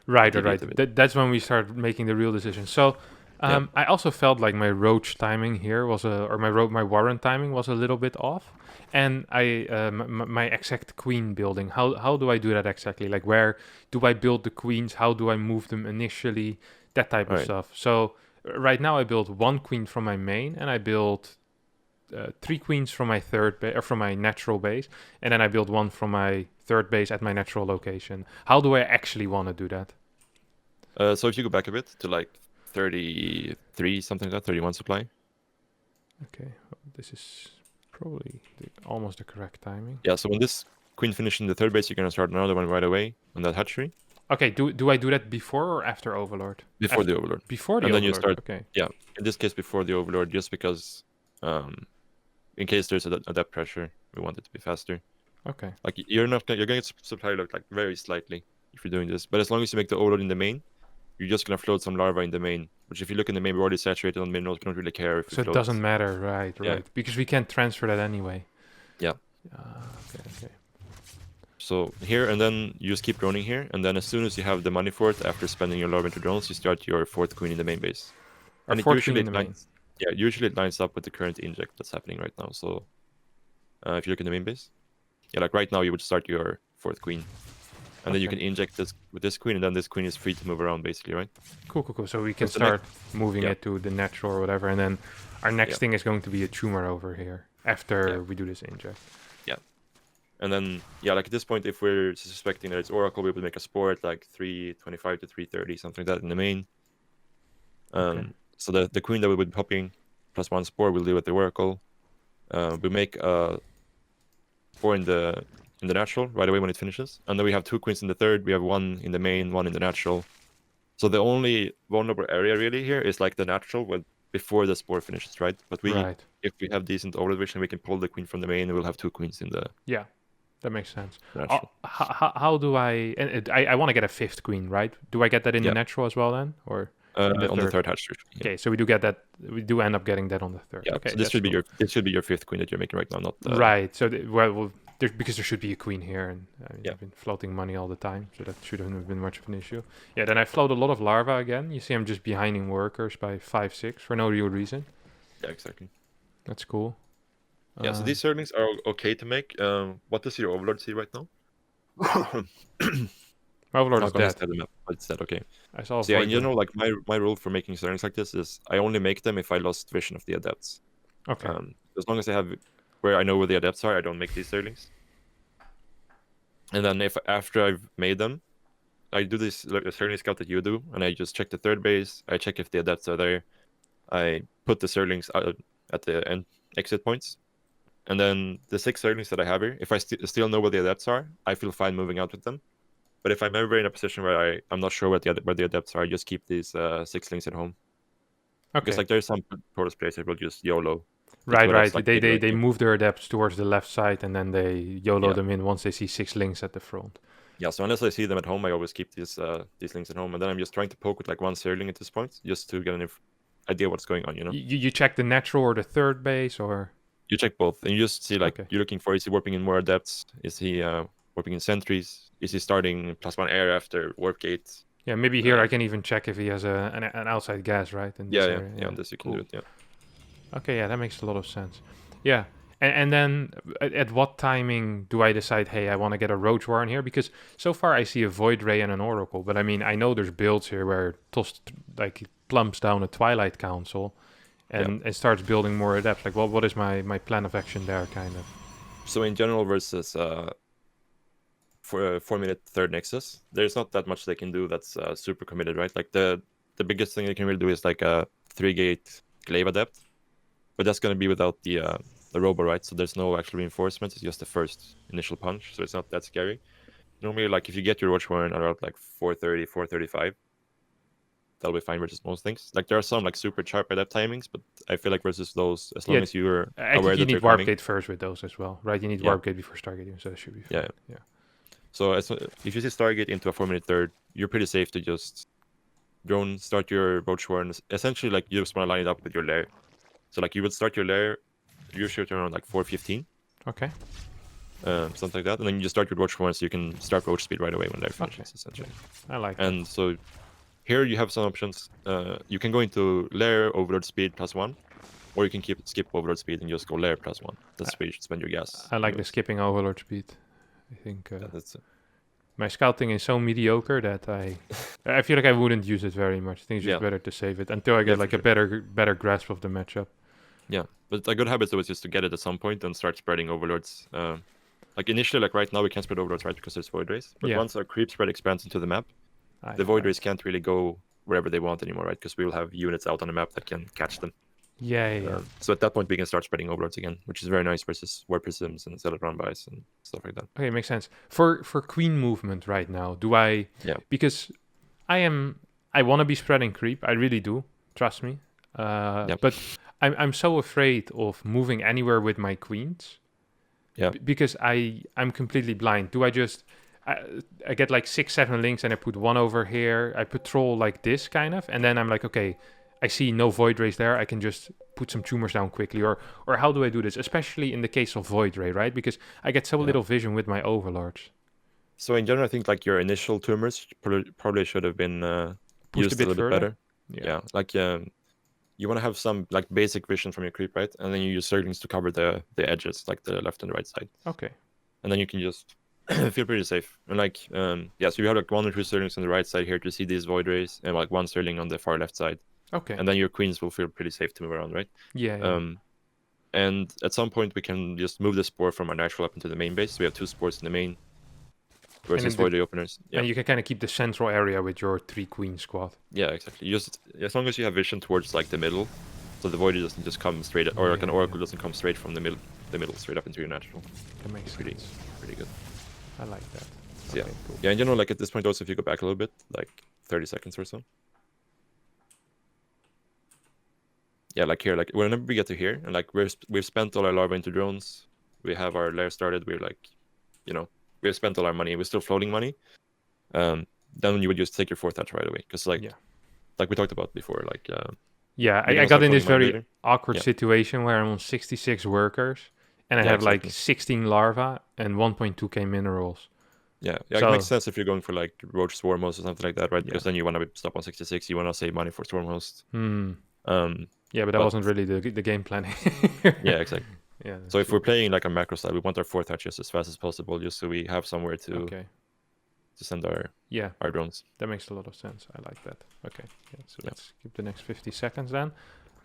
Right. That's when we start making the real decision. So. I also felt like my roach timing here my warren timing was a little bit off, and my exact queen building. How do I do that exactly? Like, where do I build the queens? How do I move them initially? That type of stuff. So right now I built 1 queen from my main, and I built 3 queens from my from my natural base, and then I built 1 from my third base at my natural location. How do I actually want to do that? So if you go back a bit to like 33, something like that, 31 supply. Okay, this is probably almost the correct timing. Yeah, so when this queen finishes in the third base, you're going to start another one right away on that hatchery. Okay, do I do that before or after Overlord? Before the Overlord. Before the And then Overlord. you start. Okay. Yeah, in this case before the Overlord, just because, in case there's a depth pressure, we want it to be faster. Okay. Like you're gonna get supply locked like very slightly if you're doing this, but as long as you make the Overlord in the main, you're just gonna float some larva in the main. Which if you look in the main, we're already saturated on minerals. We don't really care if we So it float. doesn't matter, right? Yeah. Right. Because we can't transfer that anyway. Yeah. Okay. So here, and then you just keep droning here, and then as soon as you have the money for it, after spending your larva into drones, you start your 4th queen in the main base. Our And it 4th usually queen in the main. usually it lines up with the current inject that's happening right now. So if you look in the main base, yeah, like right now you would start your 4th queen, and then you can inject this with this queen, and then this queen is free to move around basically, right? Cool. So we can So start moving yeah. it to the natural or whatever, and then our next thing is going to be a tumor over here after we do this inject. Yeah. And then, like at this point, if we're suspecting that it's Oracle, we would make a spore at like 325 to 330, something like that in the main. So the queen that we would be popping +1 spore will deal with the Oracle. We make a spore in the natural right away when it finishes. And then we have 2 queens in the third. We have 1 in the main, 1 in the natural. So the only vulnerable area really here is like the natural before the spore finishes, right? But if we have decent overlord vision, we can pull the queen from the main, and we'll have 2 queens in the... Yeah. That makes sense. How do I... And I want to get a 5th queen, right? Do I get that in the natural as well then? Or on the third hatch? Yeah. Okay, so we do get that. We do end up getting that on the third. Yeah, okay, so this should be your 5th queen that you're making right now, not... Right, so because there should be a queen here, and I've been floating money all the time, so that shouldn't have been much of an issue. Yeah, then I float a lot of larva again. You see I'm just behinding workers by 5-6 for no real reason. Yeah, exactly. That's cool. Yeah, so these Zerglings are okay to make. What does your Overlord see right now? My Overlord is dead. The map, but it's dead, okay. I saw so yeah, like my rule for making Zerglings like this is I only make them if I lost vision of the Adepts. Okay. As long as I have where I know where the Adepts are, I don't make these Zerglings. And then after I've made them, I do this like the Zergling scout that you do, and I just check the third base. I check if the Adepts are there. I put the Zerglings at the exit points. And then the 6 Zerglings that I have here, if I still know where the Adepts are, I feel fine moving out with them. But if I'm ever in a position where I'm not sure where the Adepts are, I just keep these 6 Lings at home. Okay. Because like there's some Protoss players that will just YOLO. Right. Like they move their Adepts towards the left side, and then they YOLO them in once they see 6 Lings at the front. Yeah, so unless I see them at home, I always keep these Lings at home. And then I'm just trying to poke with like 1 Zergling at this point, just to get an idea what's going on, you know? You check the natural or the third base, or... You check both, and you just see like you're looking for, is he warping in more Adepts? Is he warping in sentries? Is he starting +1 air after warp gate? Yeah, maybe here I can even check if he has an outside gas, right? In this area. Yeah, on this you can do it, yeah. Okay, yeah, that makes a lot of sense. Yeah, and then at what timing do I decide, hey, I want to get a Roach Warren here? Because so far I see a Void Ray and an Oracle, but I mean, I know there's builds here where he plumps down a Twilight Council and starts building more Adepts. Like, what is my plan of action there, kind of? So in general versus for a 4-minute third Nexus, there's not that much they can do that's super committed, right? Like the biggest thing they can really do is like a 3-gate Glaive Adept, but that's going to be without the Robo, right? So there's no actual reinforcements. It's just the first initial punch, so it's not that scary. Normally, like if you get your Roach Warren around like 430, 435, that'll be fine versus most things. Like there are some like super sharp Adept timings, but I feel like versus those, as long as you're aware that you need Warp Gate first with those as well, right? You need Warp Gate before Stargate, so it should be fine. Yeah. So if you see Stargate into a 4-minute third, you're pretty safe to just drone, start your Roach Warren. Essentially, like you just want to line it up with your lair. So like you would start your lair, usually around like 4:15. Okay. Something like that, and then you just start your Roach Warren, so you can start Roach speed right away when lair finishes. Essentially. I like. And so here you have some options. You can go into lair Overlord speed +1, or you can skip Overlord speed and just go lair +1. That's where you should spend your gas. I like the skipping Overlord speed. I think that's my scouting is so mediocre that I feel like I wouldn't use it very much. I think it's just better to save it until I get like a better grasp of the matchup. Yeah, but a good habit though is just to get it at some point and start spreading Overlords. Like initially, like right now we can't spread Overlords, right, because there's Void Rays. But once our creep spread expands into the map, the Void Rays can't really go wherever they want anymore, right? Because we will have units out on the map that can catch them. Yeah. So at that point, we can start spreading overlords again, which is very nice versus war prisms and Zealotron buys and stuff like that. Okay, makes sense. For queen movement right now, do I? Yeah. Because I want to be spreading creep. I really do. Trust me. Yep. But I'm so afraid of moving anywhere with my queens. Yeah. Because I'm completely blind. Do I just I get like 6-7 links and I put one over here. I patrol like this kind of, and then I'm like, okay, I see no void rays there. I can just put some tumors down quickly, or how do I do this? Especially in the case of void ray, right? Because I get so little vision with my overlords. So in general, I think like your initial tumors probably should have been Pushed used a a bit little further. bit better. Yeah, like you want to have some like basic vision from your creep, right? And then you use Zerglings to cover the edges, like the left and the right side. Okay. And then you can just feel pretty safe. And like yeah, so you have like 1 or 2 Zerglings on the right side here to see these void rays, and like 1 Zergling on the far left side. Okay. And then your queens will feel pretty safe to move around, right? Yeah. And at some point we can just move the spore from our natural up into the main base. So we have 2 spores in the main versus void ray openers. Yeah. And you can kind of keep the central area with your 3 queen squad. Yeah, exactly. You just as long as you have vision towards like the middle, so the void doesn't just come straight, or like an oracle doesn't come straight from the middle straight up into your natural. That makes pretty good. I like that. So, Okay, cool. Yeah, in general, like at this point also, if you go back a little bit, like 30 seconds or so. Yeah, like here, like whenever we get to here, and like we've spent all our larvae into drones, we have our lair started, we're like, you know, we've spent all our money, we're still floating money. Then you would just take your 4th hatch right away, because like we talked about before, like I got in this very later. awkward situation where I'm on 66 workers and I have like 16 larvae and 1.2k minerals. Yeah, it makes sense if you're going for like roach swarm host or something like that, right? Because then you want to stop on 66, you want to save money for swarm host. Yeah, but that wasn't really the game plan. Yeah, exactly. Yeah. So if we're playing like a macro style, we want our 4th hatch just as fast as possible, just so we have somewhere to send our drones. That makes a lot of sense. I like that. Okay, so let's keep the next 50 seconds then.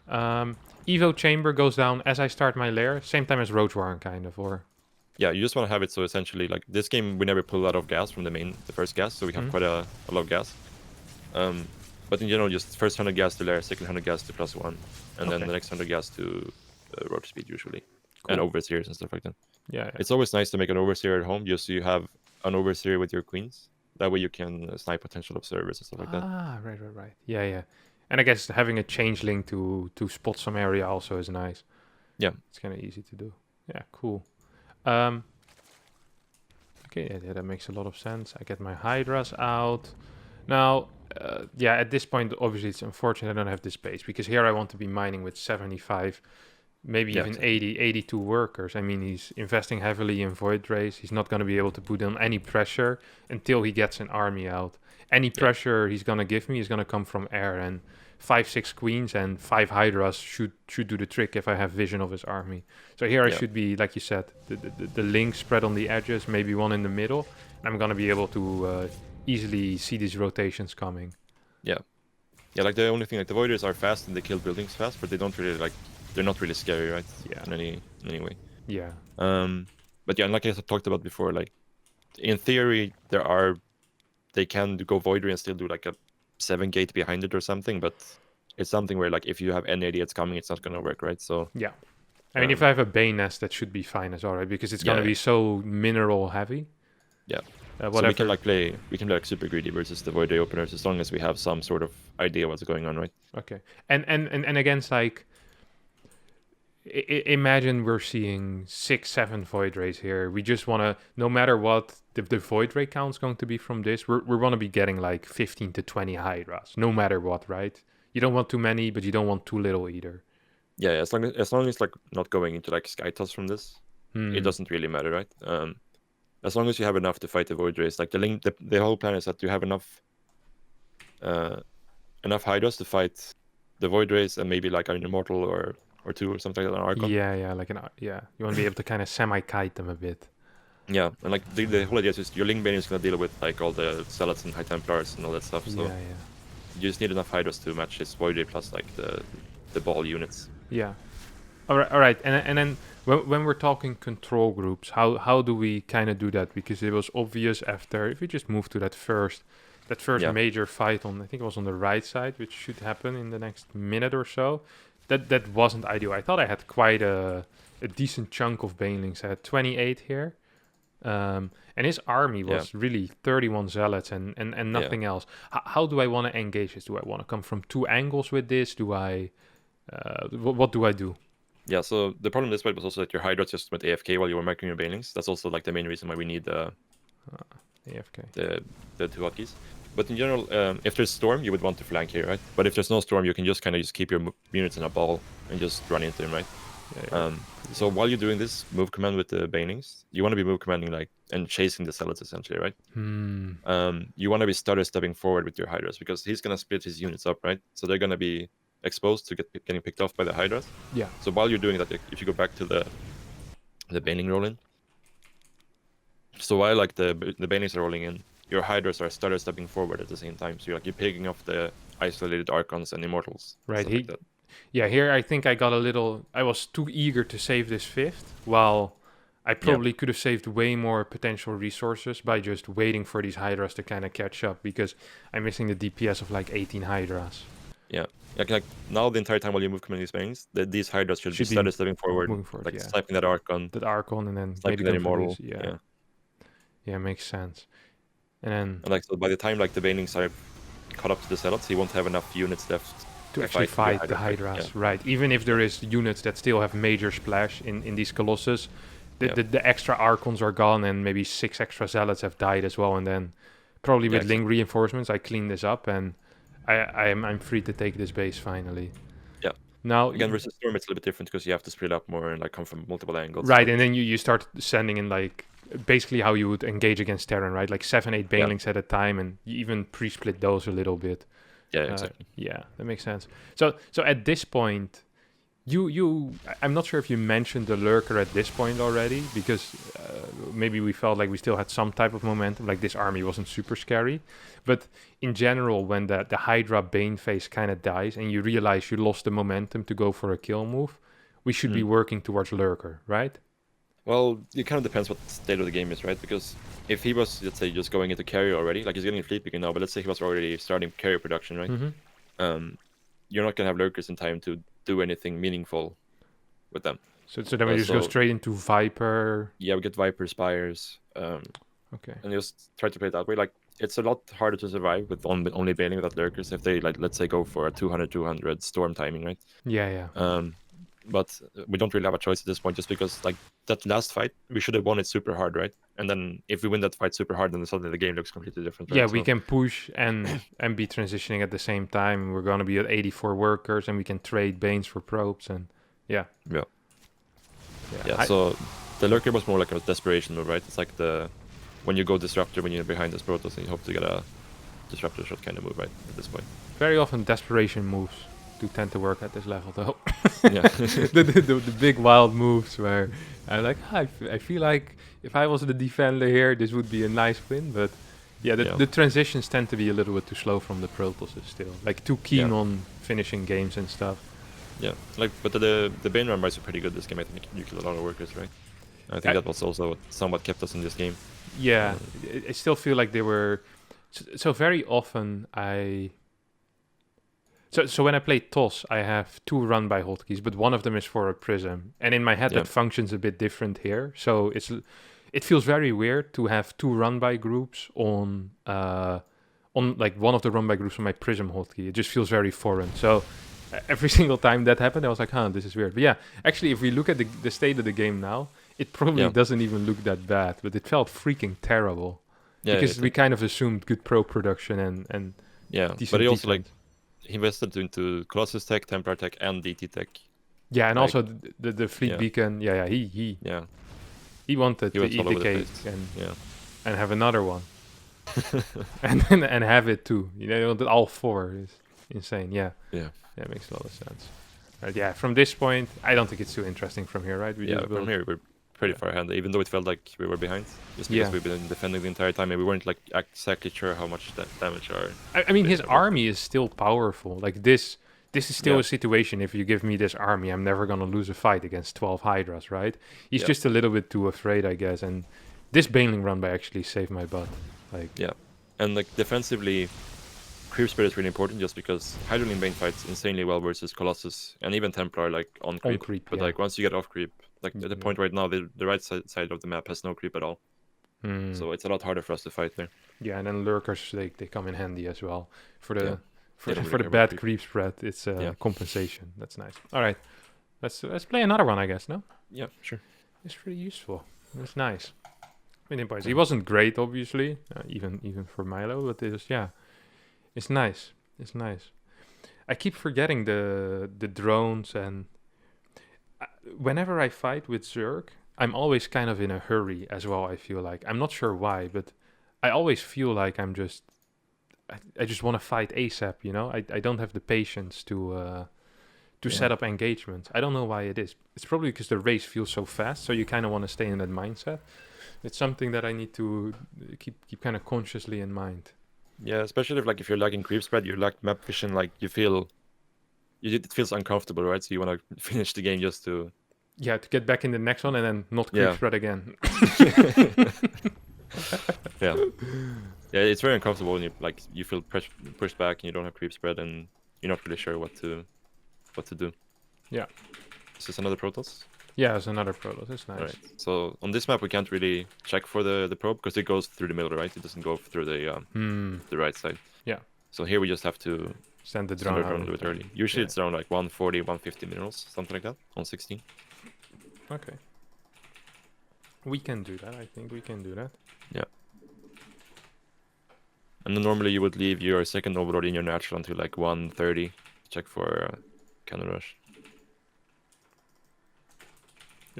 Evo chamber goes down as I start my lair, same time as roach warren kind of, or yeah, you just want to have it so essentially like this game we never pull a lot of gas from the first gas, so we have quite a lot of gas. But in general, just first 100 gas to lair, second 100 gas to +1, and then the next 100 gas to roach speed usually, and overseers and stuff like that. Yeah. It's always nice to make an overseer at home, just so you have an overseer with your queens. That way you can snipe potential observers and stuff like that. Right. Yeah. And I guess having a changeling to spot some area also is nice. Yeah. It's kind of easy to do. Yeah, cool. Okay, yeah, that makes a lot of sense. I get my hydras out. Now, at this point, obviously it's unfortunate I don't have this space, because here I want to be mining with 75, maybe even 80, 82 workers. I mean, he's investing heavily in void rays. He's not going to be able to put on any pressure until he gets an army out. Any pressure he's going to give me is going to come from air, and 5-6 queens and 5 hydras should do the trick if I have vision of his army. So here I should be, like you said, the link spread on the edges, maybe one in the middle, and I'm going to be able to easily see these rotations coming. Yeah, like the only thing, like the voiders are fast and they kill buildings fast, but they don't really like, they're not really scary, right? Yeah. In any way. Yeah. But yeah, and like I talked about before, like in theory they can go voidery and still do like a 7 gate behind it or something, but it's something where like if you have any idiots coming, it's not gonna work, right? So yeah, I mean, if I have a Bane nest, that should be fine as well, right? Because it's gonna be so mineral heavy. Yeah. Whatever. So we can play like super greedy versus the void ray openers, as long as we have some sort of idea what's going on, right? Okay. And against like, imagine we're seeing 6-7 void rays here. We just want to, no matter what the void ray count's going to be from this, we're going to be getting like 15 to 20 hydras, no matter what, right? You don't want too many, but you don't want too little either. Yeah, as long as like not going into like sky toss from this, it doesn't really matter, right? As long as you have enough to fight the void rays, like the whole plan is that you have enough hydras to fight the void rays, and maybe like an immortal or 2 or something like that, an archon. Yeah, you want to be able to kind of semi-kite them a bit. Yeah, and like the whole idea is just your Lingbane is gonna deal with like all the zealots and high templars and all that stuff. So you just need enough hydras to match his void ray plus like the ball units. Yeah. All right. And then when we're talking control groups, how do we kind of do that? Because it was obvious after, if we just move to that first that first Yeah. major fight on, I think it was on the right side, which should happen in the next minute or so. That wasn't ideal. I thought I had quite a decent chunk of banelings. I had 28 here. And his army was really 31 zealots and nothing else. How do I want to engage this? Do I want to come from 2 angles with this? Do I... what do I do? Yeah, so the problem this fight was also that your Hydras just went AFK while you were marking your banelings. That's also like the main reason why we need AFK. the 2 hotkeys. But in general, if there's storm, you would want to flank here, right? But if there's no storm, you can just kind of just keep your units in a ball and just run into them, right? So while you're doing this move command with the banelings, you want to be move commanding like and chasing the zealots essentially, right? You want to be stutter stepping forward with your Hydras because he's gonna split his units up, right? So they're gonna be exposed to getting picked off by the Hydras. Yeah. So while you're doing that, if you go back to the baneling roll in, so while like the banelings are rolling in, your Hydras are stutter stepping forward at the same time. So you're picking off the isolated Archons and Immortals. Right. Like that. Yeah, here I think I got a little... I was too eager to save this 5th, while I probably could have saved way more potential resources by just waiting for these Hydras to kind of catch up, because I'm missing the DPS of like 18 Hydras. Yeah. Like now the entire time while you move command these bangs, these Hydras should be stutter stepping forward, like sniping that Archon. That Archon and then sniping that Immortal. Yeah, makes sense. And like so by the time like the banelings are caught up to the zealots, he won't have enough units left to actually fight the Hydras, right? Even if there is units that still have major splash in these Colossus, the extra Archons are gone, and maybe 6 extra Zealots have died as well. And then probably with Ling reinforcements, I clean this up, and I'm free to take this base finally. Yeah. Now again versus Storm, it's a little bit different because you have to split up more and like come from multiple angles. Right, and then you start sending in like basically how you would engage against Terran, right? Like 7-8 banelings at a time, and you even pre-split those a little bit. Yeah, exactly. Yeah, that makes sense. So at this point, I'm not sure if you mentioned the Lurker at this point already, because maybe we felt like we still had some type of momentum, like this army wasn't super scary. But in general, when the Hydra Bane phase kind of dies and you realize you lost the momentum to go for a kill move, we should be working towards Lurker, right? Well, it kind of depends what state of the game is, right? Because if he was, let's say, just going into carrier already, like he's getting fleet picking now, but let's say he was already starting carrier production, right? You're not going to have Lurkers in time to do anything meaningful with them. So then we just go straight into Viper? Yeah, we get Viper, Spires. Okay. And just try to play it that way. Like, it's a lot harder to survive with only bailing without Lurkers if they, like, let's say, go for a 200-200 storm timing, right? Yeah. But we don't really have a choice at this point, just because like that last fight, we should have won it super hard, right? And then if we win that fight super hard, then suddenly the game looks completely different. Right? Yeah, we can push and be transitioning at the same time. We're going to be at 84 workers, and we can trade Banes for probes, and yeah. So the Lurker was more like a desperation move, right? It's like when you go Disruptor when you're behind this Protoss and you hope to get a Disruptor shot kind of move, right? At this point. Very often desperation moves do tend to work at this level, though. Yeah. the big wild moves where I'm like, I feel like if I was the defender here, this would be a nice win. But yeah, the transitions tend to be a little bit too slow from the Protosses still. Like too keen on finishing games and stuff. Yeah, like but the Bane run buys are pretty good this game. I think you killed a lot of workers, right? I think that was also what somewhat kept us in this game. Yeah, I still feel like they were. So very often So when I play TOS, I have 2 run-by hotkeys, but one of them is for a prism. And in my head, that functions a bit different here. So it feels very weird to have 2 run-by groups on like one of the run-by groups on my prism hotkey. It just feels very foreign. So every single time that happened, I was like, this is weird. But yeah, actually, if we look at the state of the game now, it probably doesn't even look that bad, but it felt freaking terrible. Yeah, because we kind of assumed good pro production and decent but he also defense. He invested into Colossus tech, Templar tech, and DT tech. Yeah, and also the fleet beacon. Yeah, he wanted to eat the cake and have another one, and have it too. You know, all 4 is insane. Yeah, it makes a lot of sense. Right, yeah, from this point, I don't think it's too interesting from here, right? From here we're pretty far ahead, even though it felt like we were behind, just because we've been defending the entire time and we weren't like exactly sure how much that damage are. I mean, his army is still powerful. Like this is still a situation. If you give me this army, I'm never gonna lose a fight against 12 Hydras, right? He's just a little bit too afraid, I guess. And this Baneling run by actually saved my butt. Like And like defensively, creep spread is really important just because Hydroling Bane fights insanely well versus Colossus and even Templar like on creep. creep, But yeah. like once you get off creep, like at the point right now, the right side of the map has no creep at all. So it's a lot harder for us to fight there. Yeah, and then lurkers they come in handy as well for the Yeah. They don't for really the care about bad creep. creep spread. It's Yeah. compensation. That's nice. All right, let's play another one, I guess. No, Yeah, sure. it's pretty useful. It's nice. I mean, boys, he wasn't great, obviously, even for Milo, but it's nice. It's nice. I keep forgetting the drones, and whenever I fight with Zerg, I'm always kind of in a hurry as well. I feel like I'm not sure why, but I always feel like I just want to fight ASAP. You know, I don't have the patience to set up engagements. I don't know why it is. It's probably because the race feels so fast, so you kind of want to stay in that mindset. It's something that I need to keep kind of consciously in mind. Yeah, especially if you're lacking creep spread, you lack map vision, like it feels uncomfortable, right? So you want to finish the game just to to get back in the next one and then not creep spread again. yeah, it's very uncomfortable when you feel pushed back and you don't have creep spread and you're not really sure what to do. Yeah. Is this another Protoss? Yeah, it's another Protoss. It's nice. Right. So on this map we can't really check for the probe because it goes through the middle, right? It doesn't go through the right side. Yeah. So here we just have to send the send drone our drone a little bit early. Usually it's around like 140, 150 minerals, something like that, on 16. Okay. We can do that. I think we can do that. Yeah. And then normally you would leave your second overlord in your natural until like 130 to check for cannon rush.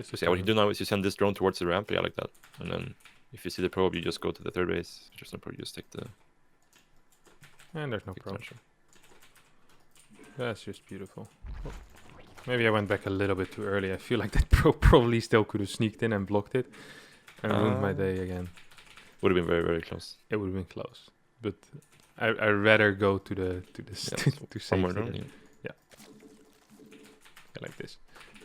So what you do now is you send this drone towards the ramp, yeah, like that. And then if you see the probe, you just go to the third base. There's no probe, you just take the... And there's no probe. That's just beautiful. Oh. Maybe I went back a little bit too early. I feel like that probe probably still could have sneaked in and blocked it. And ruined my day again. Would have been very, very close. It would have been close. But I'd rather go to the to safety. One more drone, yeah, like this.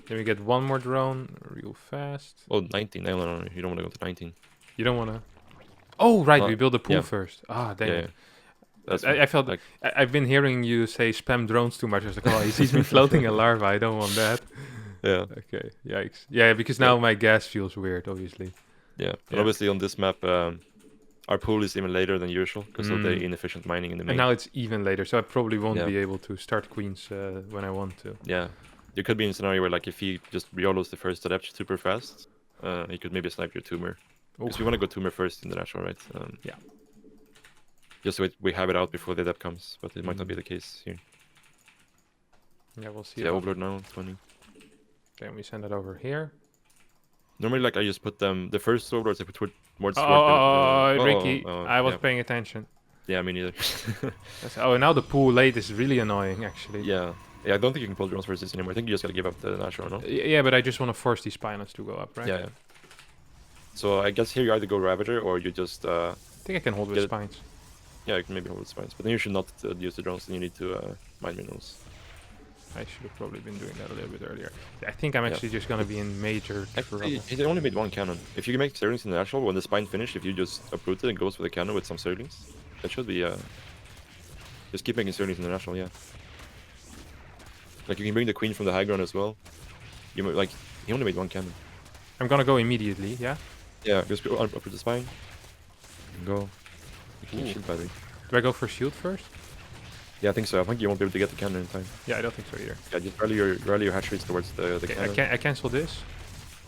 Then we get one more drone real fast. Oh, 19. No. You don't want to go to 19. You don't want to... Oh, right. We build a pool first. Ah, dang it. I felt like... I've been hearing you say spam drones too much. I was like, oh, he sees me floating a larva. I don't want that. Yeah. Okay. Yikes. Yeah, because now my gas feels weird, obviously. Yeah. But obviously on this map, our pool is even later than usual because of the inefficient mining in the main. And now it's even later, so I probably won't be able to start queens when I want to. Yeah. You could be in a scenario where, like, if he just reloads the first adept super fast, he could maybe snipe your tumor. Because we want to go tumor first in the natural, right? Yeah. Just so we have it out before the adept comes, but it might not be the case here. Yeah, we'll see. Yeah, overlord now, 20. Okay, we send it over here. Normally, like, I just put them, the first overlords I put towards... Ricky, I was paying attention. Yeah, me neither. And now the pool late is really annoying, actually. Yeah. Yeah, I don't think you can pull drones versus this anymore. I think you just gotta give up the natural, no? Yeah, but I just want to force these pilots to go up, right? Yeah. So I guess here you either go Ravager or you just... I think I can hold with spines. Yeah, you can maybe hold with spines. But then you should not use the drones, then you need to mine minerals. I should have probably been doing that a little bit earlier. I think I'm actually just gonna be in major trouble. He only made one cannon. If you can make Zerglings in the natural, when the spine finished, if you just uproot it and goes for the cannon with some Zerglings, that should be... Just keep making Zerglings in the natural, yeah. Like, you can bring the queen from the high ground as well. He only made one cannon. I'm gonna go immediately, yeah? Yeah, just go up with the spine. And go. Shield battery. Do I go for shield first? Yeah, I think so. I think you won't be able to get the cannon in time. Yeah, I don't think so either. Yeah, just rally your hatcheries towards the cannon. I cancel this.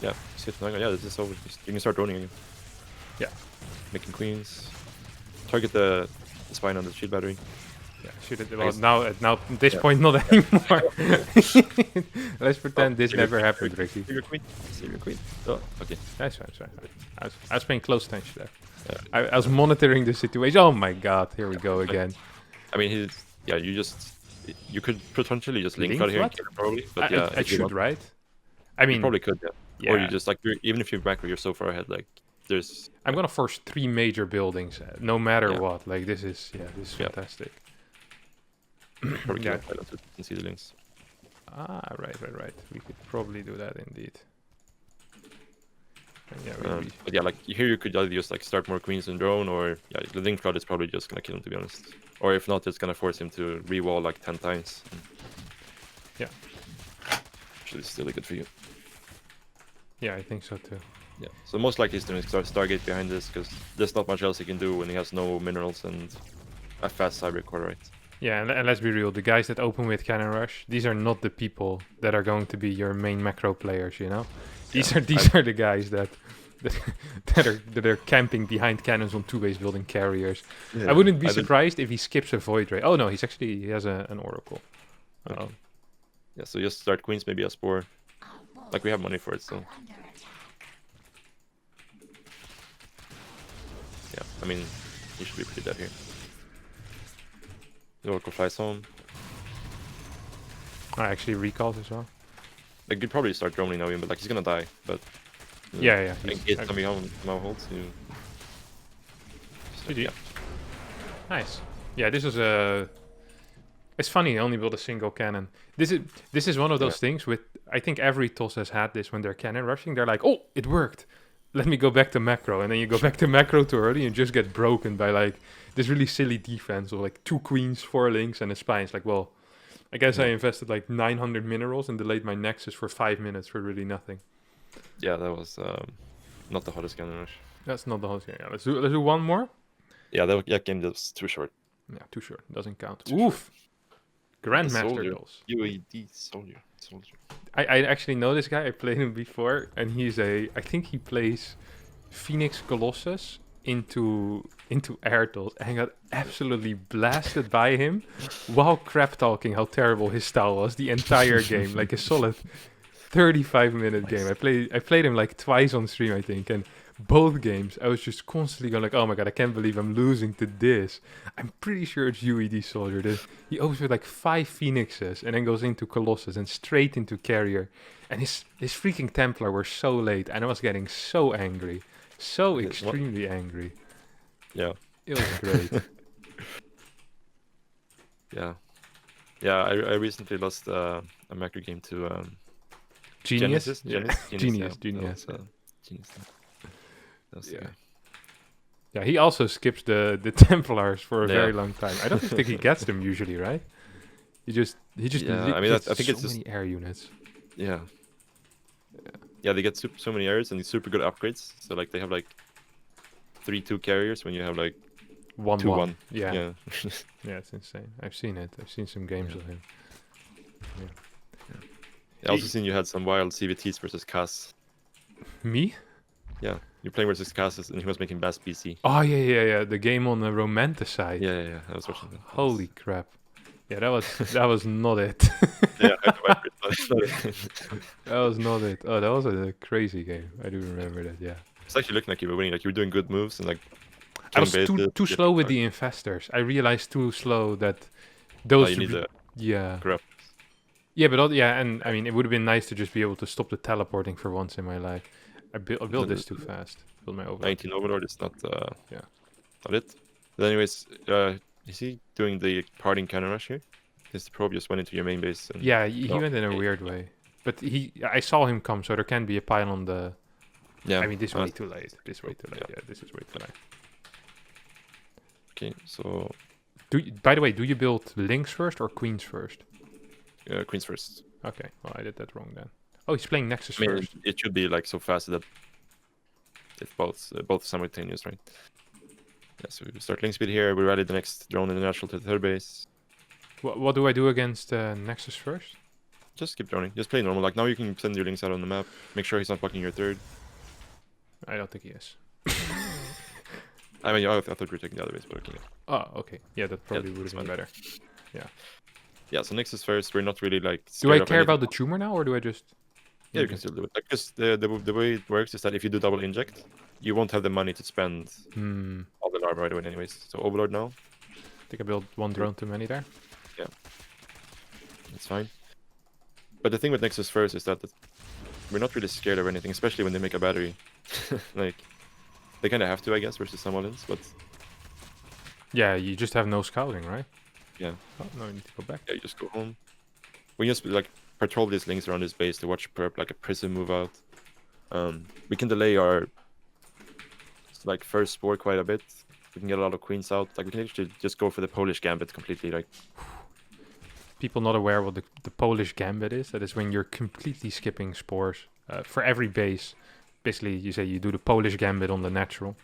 Yeah, yeah, this is over. You can start droning again. Yeah. Making queens. Target the spine on the shield battery. Yeah, shoot it. Well, now at this point, not anymore. Let's pretend this never happened, Ricky. Save your queen. Save your queen. Oh, okay. That's fine. I was paying close attention there. Yeah. I was monitoring the situation. Oh my god, here we go again. I mean, you could potentially just link cut here, probably. But yeah, I should, right? I mean, you probably could, yeah. Or you just even if you're back, you're so far ahead, like there's. I'm gonna force 3 major buildings, no matter what. Like this is fantastic. Probably can see the links. Ah, right. We could probably do that indeed. And yeah, But yeah, like here you could either just like start more queens and drone, or yeah, the link cloud is probably just gonna kill him, to be honest. Or if not, it's gonna force him to re-wall like 10 times. Yeah. Which is still good for you. Yeah, I think so too. Yeah. So most likely he's doing Stargate behind this, because there's not much else he can do when he has no minerals and a fast cyber core, right? Yeah, and let's be real. The guys that open with Cannon Rush, these are not the people that are going to be your main macro players. You know, these are the guys that are camping behind cannons on 2-base building carriers. Yeah, I wouldn't be surprised if he skips a Void Ray. Oh no, he has an Oracle. Okay. Yeah, so just start queens, maybe a Spore. Like we have money for it, so. Yeah, I mean, he should be pretty dead here. The Oracle flies home. I actually recalled as well. Like you'd probably start droning now, but like he's gonna die. But yeah. In case somebody holds, you. GG. Yeah. Nice. Yeah, this is a. It's funny. He only built a single cannon. This is one of those things with. I think every toss has had this when they're cannon rushing. They're like, oh, it worked. Let me go back to macro, and then you go back to macro too early and just get broken by like this really silly defense of like 2 queens, 4 links, and a spine. It's like, well, I guess I invested like 900 minerals and delayed my nexus for 5 minutes for really nothing. Yeah, that was not the hottest cannon rush. That's not the hottest game. Yeah, let's do one more. Yeah, that game was too short. Yeah, too short. Doesn't count. Oof. Grandmaster goals. UAD soldier. I actually know this guy. I played him before, and I think he plays Phoenix Colossus into Airtals, and got absolutely blasted by him while crap talking how terrible his style was the entire game. Like a solid 35-minute game. I played him like twice on stream, I think, and both games I was just constantly going like, oh my god, I can't believe I'm losing to this. I'm pretty sure it's UED Soldier. He opens with like 5 Phoenixes and then goes into Colossus and straight into Carrier. And his freaking Templar were so late, and I was getting so angry. So extremely angry. Yeah. It was great. Yeah. Yeah, I recently lost a macro game to Genius? Genius. Genius. Yeah. Yeah, he also skips the Templars for a very long time. I don't think he gets them usually, right? He just yeah, I mean, I think so it's just many air units. Yeah. Yeah, they get so many airs and super good upgrades. So like they have like 3-2 carriers when you have like 1-1. Yeah. Yeah, it's insane. I've seen it. I've seen some games of him. I also seen you had some wild CVTs versus Cass. Me? Yeah, you're playing versus Cass and he was making best BC. Oh yeah. The game on the Romanticide. Yeah. I was watching that. Holy crap. Yeah, that was not it. Yeah, that was not it. Oh, that was a crazy game. I do remember that. Yeah. It's actually looking like you were winning. Like you were doing good moves and like. I was too slow with the infestors. I realized too slow that those. You need the grab. Yeah, but and I mean, it would have been nice to just be able to stop the teleporting for once in my life. I built this too fast. Build my overlord. 19 overlord is not. Not it. But anyways, is he doing the parting cannon rush here? His probe just went into your main base. And he went in a weird way. But I saw him come, so there can be a pile on the. Yeah. I mean, this way too late. This way too late. Yeah, this is way too late. Okay, so. By the way, do you build links first or queens first? Queens first. Okay, well I did that wrong then. Oh, he's playing Nexus I mean, first. It should be like so fast that it's both simultaneous, right? Yeah, so we start link speed here. We rally the next drone in the natural to the third base. What do I do against Nexus first? Just keep droning. Just play normal. Like now you can send your links out on the map. Make sure he's not blocking your third. I don't think he is. I mean, I thought we were taking the other base, but okay. Oh, okay. Yeah, that probably would have been better. Yeah. Yeah, so Nexus first. We're not really like. Do I care about the tumor now, or do I just? Yeah, you can still do it. Like, because the way it works is that if you do double inject, you won't have the money to spend all the larva right away, anyways. So overlord now. I think I built one drone too many there. Yeah, it's fine. But the thing with Nexus first is that we're not really scared of anything, especially when they make a battery. Like, they kind of have to, I guess, versus some Olins, but. Yeah, you just have no scouting, right? Yeah. Oh, no, you need to go back. Yeah, you just go home. We just like patrol these links around this base to watch perp like a prism move out. We can delay our like first spore quite a bit. We can get a lot of queens out. Like we can actually just go for the Polish gambit completely. Like People not aware what the Polish gambit is. That is when you're completely skipping spores for every base. Basically, you say you do the Polish gambit on the natural.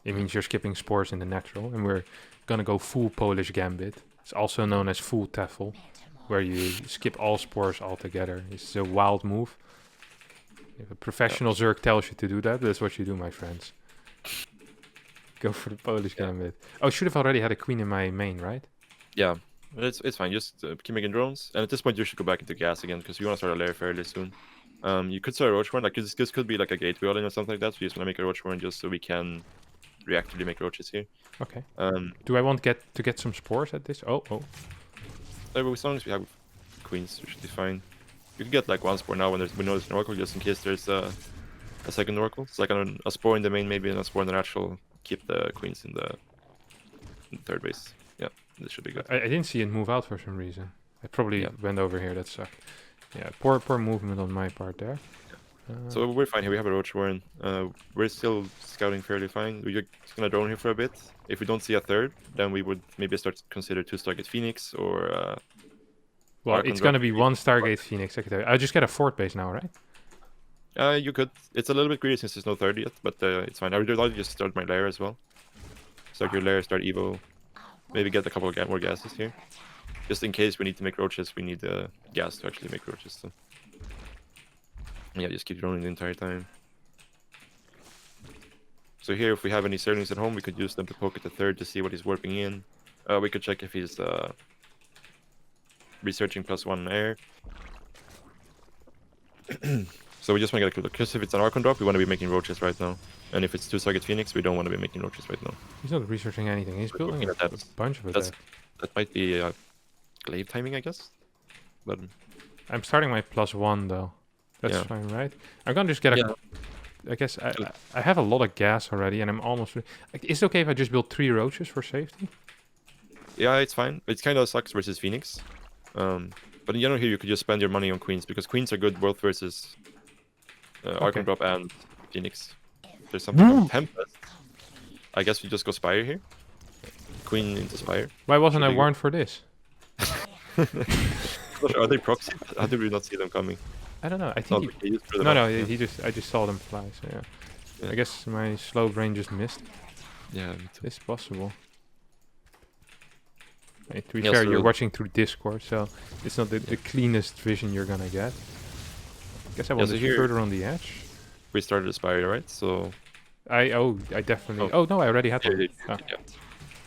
It means you're skipping spores in the natural, and we're gonna go full Polish gambit. It's also known as full taffel, where you skip all spores altogether. It's a wild move. If a professional Zerg tells you to do that, that's what you do, my friends. Go for the Polish gambit. Oh, should have already had a queen in my main, right? yeah, but it's fine. Just keep making drones. And at this point, you should go back into gas again because you want to start a lair fairly soon. You could start a roach one. Like this could be like a gateway all in or something like that. So you just want to make a roach one just so we can reactively make roaches here. Okay. Do I want to get some spores at this? Oh. As long as we have queens, we should be fine. You can get like one spore now when we know there's an oracle, just in case there's a second oracle. It's like a spore in the main, maybe, and a spore in the natural. Keep the queens in the third base. Yeah, this should be good. I didn't see it move out for some reason. I probably went over here. That sucked. Yeah, poor movement on my part there. So we're fine here. We have a roach warren. We're still scouting fairly fine. We're just gonna drone here for a bit. If we don't see a third, then we would maybe start to consider 2 Stargate Phoenix or. Well, it's gonna be 1 Stargate Phoenix. I just get a 4th base now, right? You could. It's a little bit greedy since there's no third yet, but it's fine. I would rather just start my lair as well. Start your lair, start Evo. Maybe get a couple of more gases here. Just in case we need to make roaches, we need gas to actually make roaches. So. Yeah, just keep droning the entire time. So here, if we have any Zerglings at home, we could use them to poke at the third to see what he's warping in. We could check if he's researching +1 air. So we just want to get a good look. Because if it's an Archon drop, we want to be making roaches right now. And if it's 2 Target Phoenix, we don't want to be making roaches right now. He's not researching anything. He's building a bunch of it. That might be glaive timing, I guess. But I'm starting my +1 though. That's fine, right? I'm gonna just get a. I guess I have a lot of gas already, and I'm almost. Is it okay if I just build 3 roaches for safety? Yeah, it's fine. It kind of sucks versus Phoenix. But in general here, you could just spend your money on queens because queens are good both versus Archon drop and Phoenix. There's something called Tempest. I guess we just go Spire here. Queen into Spire. Why wasn't I warned for this? Are they proxy? How did we not see them coming? I don't know. I think I just saw them fly. So yeah. I guess my slow brain just missed. Yeah, me too. It's possible. Hey, to be fair, you're watching through Discord, so it's not the cleanest vision you're gonna get. Guess I was further on the edge. We started a Spire, right? So I definitely. Oh no, I already had one. Yeah.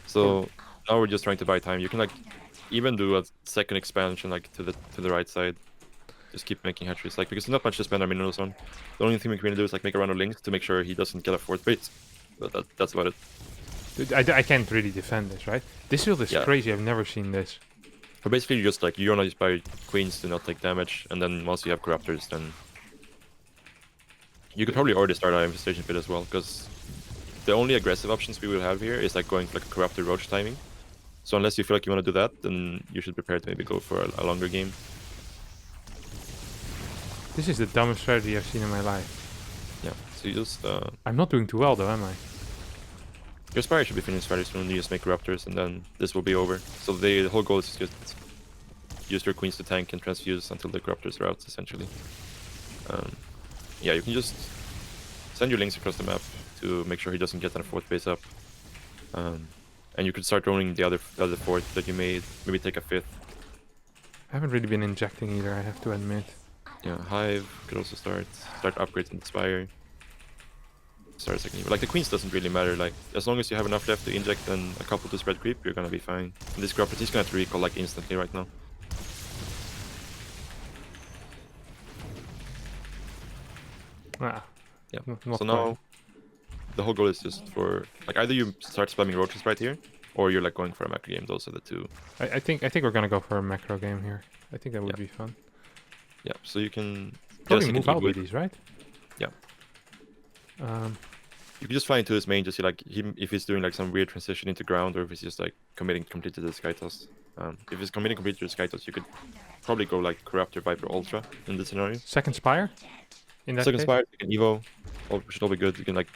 So now we're just trying to buy time. You can like even do a second expansion like to the right side. Just keep making hatcheries, like because there's not much to spend our minerals on. The only thing we can do is like make a run of links to make sure he doesn't get a 4th base. But that's about it. Dude, I can't really defend this, right? This build is crazy. I've never seen this. But basically, you just like you want to just buy queens to not take damage, and then once you have corruptors, then you could probably already start an infestation pit as well, because the only aggressive options we will have here is like going for like a corrupted roach timing. So unless you feel like you want to do that, then you should prepare to maybe go for a longer game. This is the dumbest strategy I've seen in my life. Yeah, so you just... I'm not doing too well though, am I? Your Spire should be finished fairly soon, you just make Corruptors and then this will be over. So the whole goal is just use your Queens to tank and transfuse until the Corruptors are out, essentially. Yeah, you can just send your links across the map to make sure he doesn't get that 4th base up. And you could start rolling the other 4th that you made, maybe take a 5th. I haven't really been injecting either, I have to admit. Yeah, Hive could also start upgrades in the Spire. Start a second. Like the Queens doesn't really matter. Like as long as you have enough left to inject and a couple to spread creep, you're gonna be fine. And this Corruptor, he's gonna have to recall like instantly right now. Yeah. So now the whole goal is just for like either you start spamming roaches right here, or you're like going for a macro game. Those are the two. I think we're gonna go for a macro game here. I think that would be fun. Yeah, so you can probably move out with these, right? Yeah. You can just fly into his main to see like him if he's doing like some weird transition into ground, or if he's just like committing completely to the Sky Toss. If he's committing completely to the Sky Toss, you could probably go like Corruptor Viper Ultra in this scenario. Second Spire? in that Second case? Spire, second Evo, all, should all be good. You can like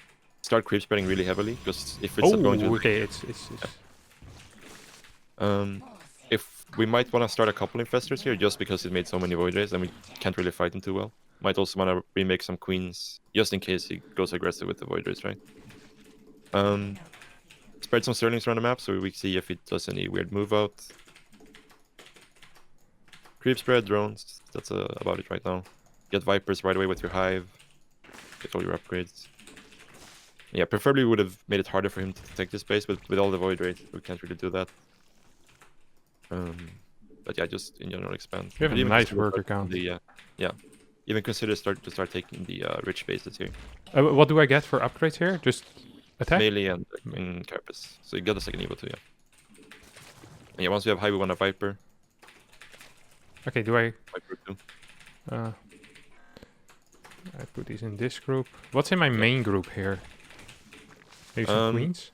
start creep spreading really heavily, because if it's not going to... Oh, okay, it's If we might want to start a couple infestors here, just because it made so many Void Rays, and we can't really fight him too well. Might also want to remake some Queens, just in case he goes aggressive with the Void Rays, right? Spread some Sterlings around the map, so we see if it does any weird move out. Creep spread, drones, that's about it right now. Get Vipers right away with your Hive. Get all your upgrades. Yeah, preferably would have made it harder for him to take this base, but with all the Void Rays, we can't really do that. But yeah, just in general expand. You have a nice worker count. Yeah, even consider start taking the rich bases here. What do I get for upgrades here? Just attack? Melee and in Carapace. So you get a second Evo too, yeah. And yeah, once we have high, we want a Viper. Okay, do I... Viper too. I put these in this group. What's in my main group here? Maybe some queens?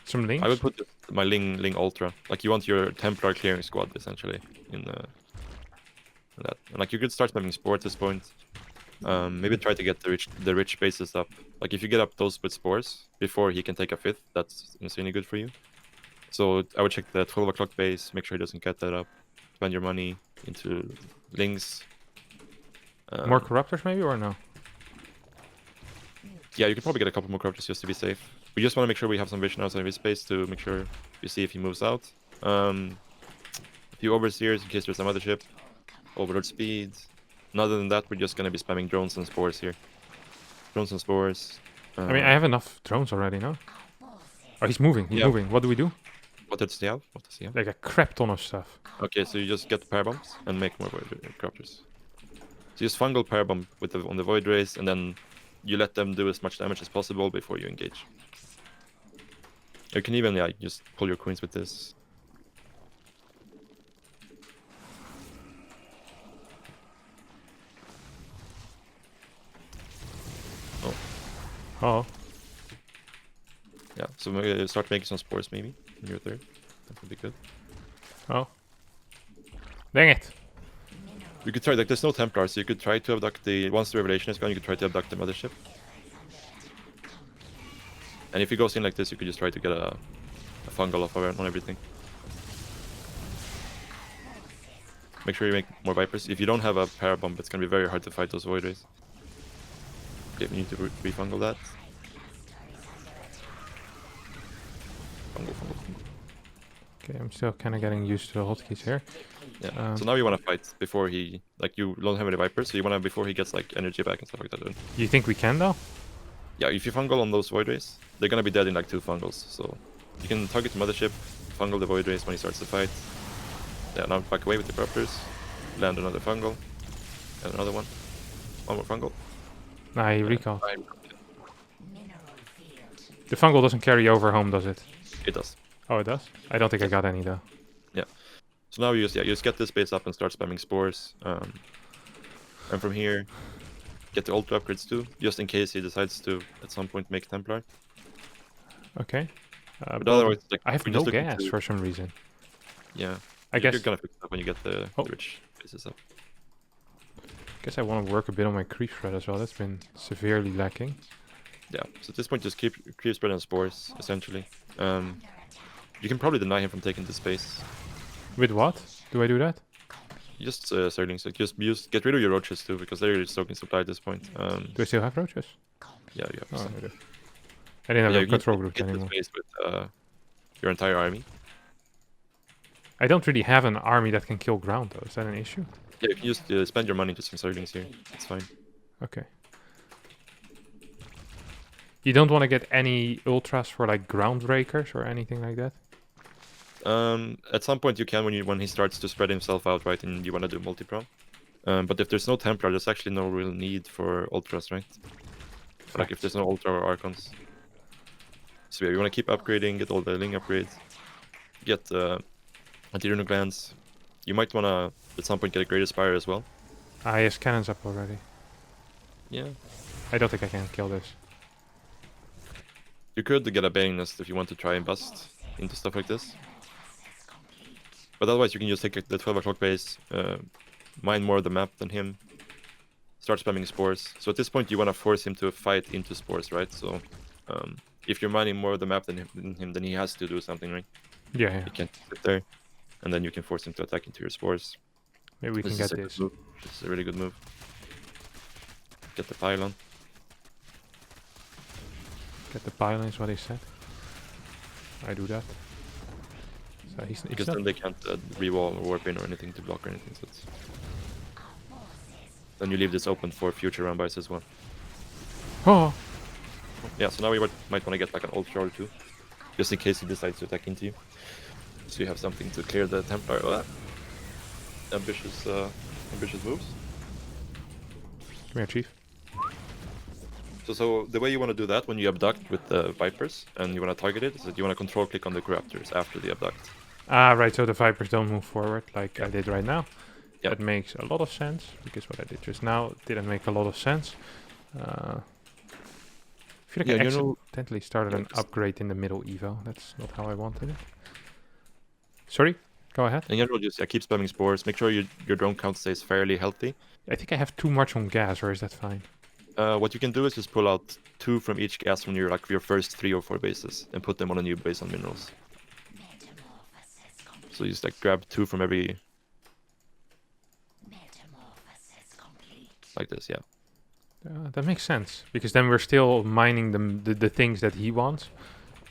Some links? I would put my Ling Ultra. Like you want your Templar clearing squad essentially in that. And like you could start spamming Spore at this point. Maybe try to get the rich bases up. Like if you get up those with Spores before he can take a 5th, that's insanely good for you. So I would check the 12 o'clock base, make sure he doesn't get that up. Spend your money into Lings. More Corruptors maybe, or no? Yeah, you could probably get a couple more Corruptors just to be safe. We just want to make sure we have some vision outside of his space to make sure we see if he moves out. A few Overseers in case there's some other ship. Overlord speed. And other than that, we're just going to be spamming drones and spores here. Drones and spores. I mean, I have enough drones already, no? Oh, he's moving, he's moving. What do we do? What does he have? What does he have? Like a crap ton of stuff. Okay, so you just get the Parabombs and make more Corruptors. So you just fungal Parabomb with on the Void Rays, and then you let them do as much damage as possible before you engage. You can even, just pull your Queens with this. Oh. Yeah, so maybe start making some spores maybe in your third. That would be good. Oh. Dang it. You could try, like, there's no Templars, so you could try to abduct the... Once the Revelation is gone, you could try to abduct the Mothership. And if he goes in like this, you could just try to get a fungal off on everything. Make sure you make more Vipers. If you don't have a Parabomb, it's going to be very hard to fight those Void Rays. Okay, we need to refungal that. Fungal. Okay, I'm still kind of getting used to the hotkeys here. Yeah. So now you want to fight before he, like, you don't have any Vipers, so you want to before he gets like energy back and stuff like that. You think we can though? Yeah, if you fungal on those Void Rays, they're gonna be dead in like 2 fungals. So you can target the Mothership, fungal the Void Rays when he starts the fight. Yeah, now back away with the Corruptors, land another fungal, and another one. One more fungal. Nah, he recalls. The fungal doesn't carry over home, does it? It does. Oh, it does? I don't think I got any though. Yeah. So now you just get this base up and start spamming spores. And from here, get the ultra upgrades too, just in case he decides to at some point make Templar. Okay. But otherwise, like, I have no gas for some reason. Yeah. I guess you're gonna fix it up when you get the rich bases up. Guess I want to work a bit on my creep spread as well. That's been severely lacking. Yeah. So at this point, just keep creep spread and spores essentially. You can probably deny him from taking the space. With what? Do I do that? Just Zerglings, like just get rid of your roaches too, because they're soaking supply at this point. Do I still have roaches? Yeah, you have. Oh, I do. I didn't have a control group anymore. Get the space with your entire army. I don't really have an army that can kill ground though. Is that an issue? Yeah, you can just spend your money to some Zerglings here. It's fine. Okay. You don't want to get any ultras for like ground breakers or anything like that? At some point you can when he starts to spread himself out, right, and you want to do multi-prom. But if there's no Templar, there's actually no real need for ultras, right? Like if there's no ultra or archons. So yeah, you want to keep upgrading, get all the Ling upgrades, get Anti-Rune Glands. You might want to at some point get a Great Aspire as well. Ah, he has cannons up already. Yeah. I don't think I can kill this. You could get a Bane Nest if you want to try and bust into stuff like this. But otherwise you can just take the 12 o'clock base, mine more of the map than him. start spamming spores. So at this point, you want to force him to fight into spores, right? So if you're mining more of the map than him, then he has to do something, right? Yeah. He can't sit there, and then you can force him to attack into your spores. Maybe we can get a this. good move. This is a really good move. Get the pylon. Get the pylon is what he said. I do that. So he's Because not... then they can't re-wall or warp in or anything to block or anything. So it's... Then you leave this open for future round buys as well. Oh! Yeah, so now we might want to get like an old Charlie too. Just in case he decides to attack into you. So you have something to clear the Templar. Ambitious moves. Come here, Chief. So the way you want to do that when you abduct with the Vipers and you want to target it is that you want to control click on the Corruptors after the abduct. Ah, right, so the Vipers don't move forward like Yeah. I did right now. Yeah. That makes a lot of sense, because what I did just now didn't make a lot of sense. I feel like Yeah, I you know- accidentally started an just- upgrade in the middle evo. That's not how I wanted it. Sorry? Go ahead. In general, just keep spamming spores. Make sure your drone count stays fairly healthy. I think I have too much on gas, or is that fine? What you can do is just pull out 2 from each gas from your first 3 or 4 bases and put them on a new base on minerals. So you just grab 2 from every, like this, yeah. That makes sense, because then we're still mining the things that he wants,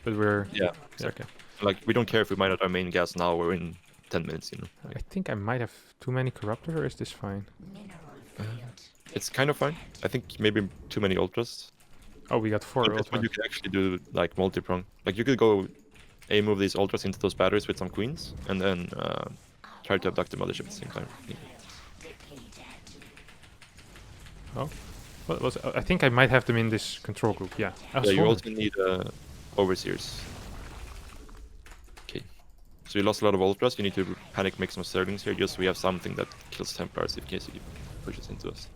but we're... Yeah, Okay. Like, we don't care if we mine out our main gas now or in 10 minutes, you know. I think I might have too many corruptors, or is this fine? It's kind of fine. I think maybe too many ultras. Oh, we got 4 But that's when ultras. you can actually do like multi-prong. Like you could go move these ultras into those batteries with some queens, and then try to abduct the mothership at the same time. Oh, what was? I think I might have them in this control group. Yeah. I was Yeah, you wondering. also need overseers. Okay. So you lost a lot of ultras. You need to panic make some Zerglings here, just so we have something that kills Templars in case he pushes into us.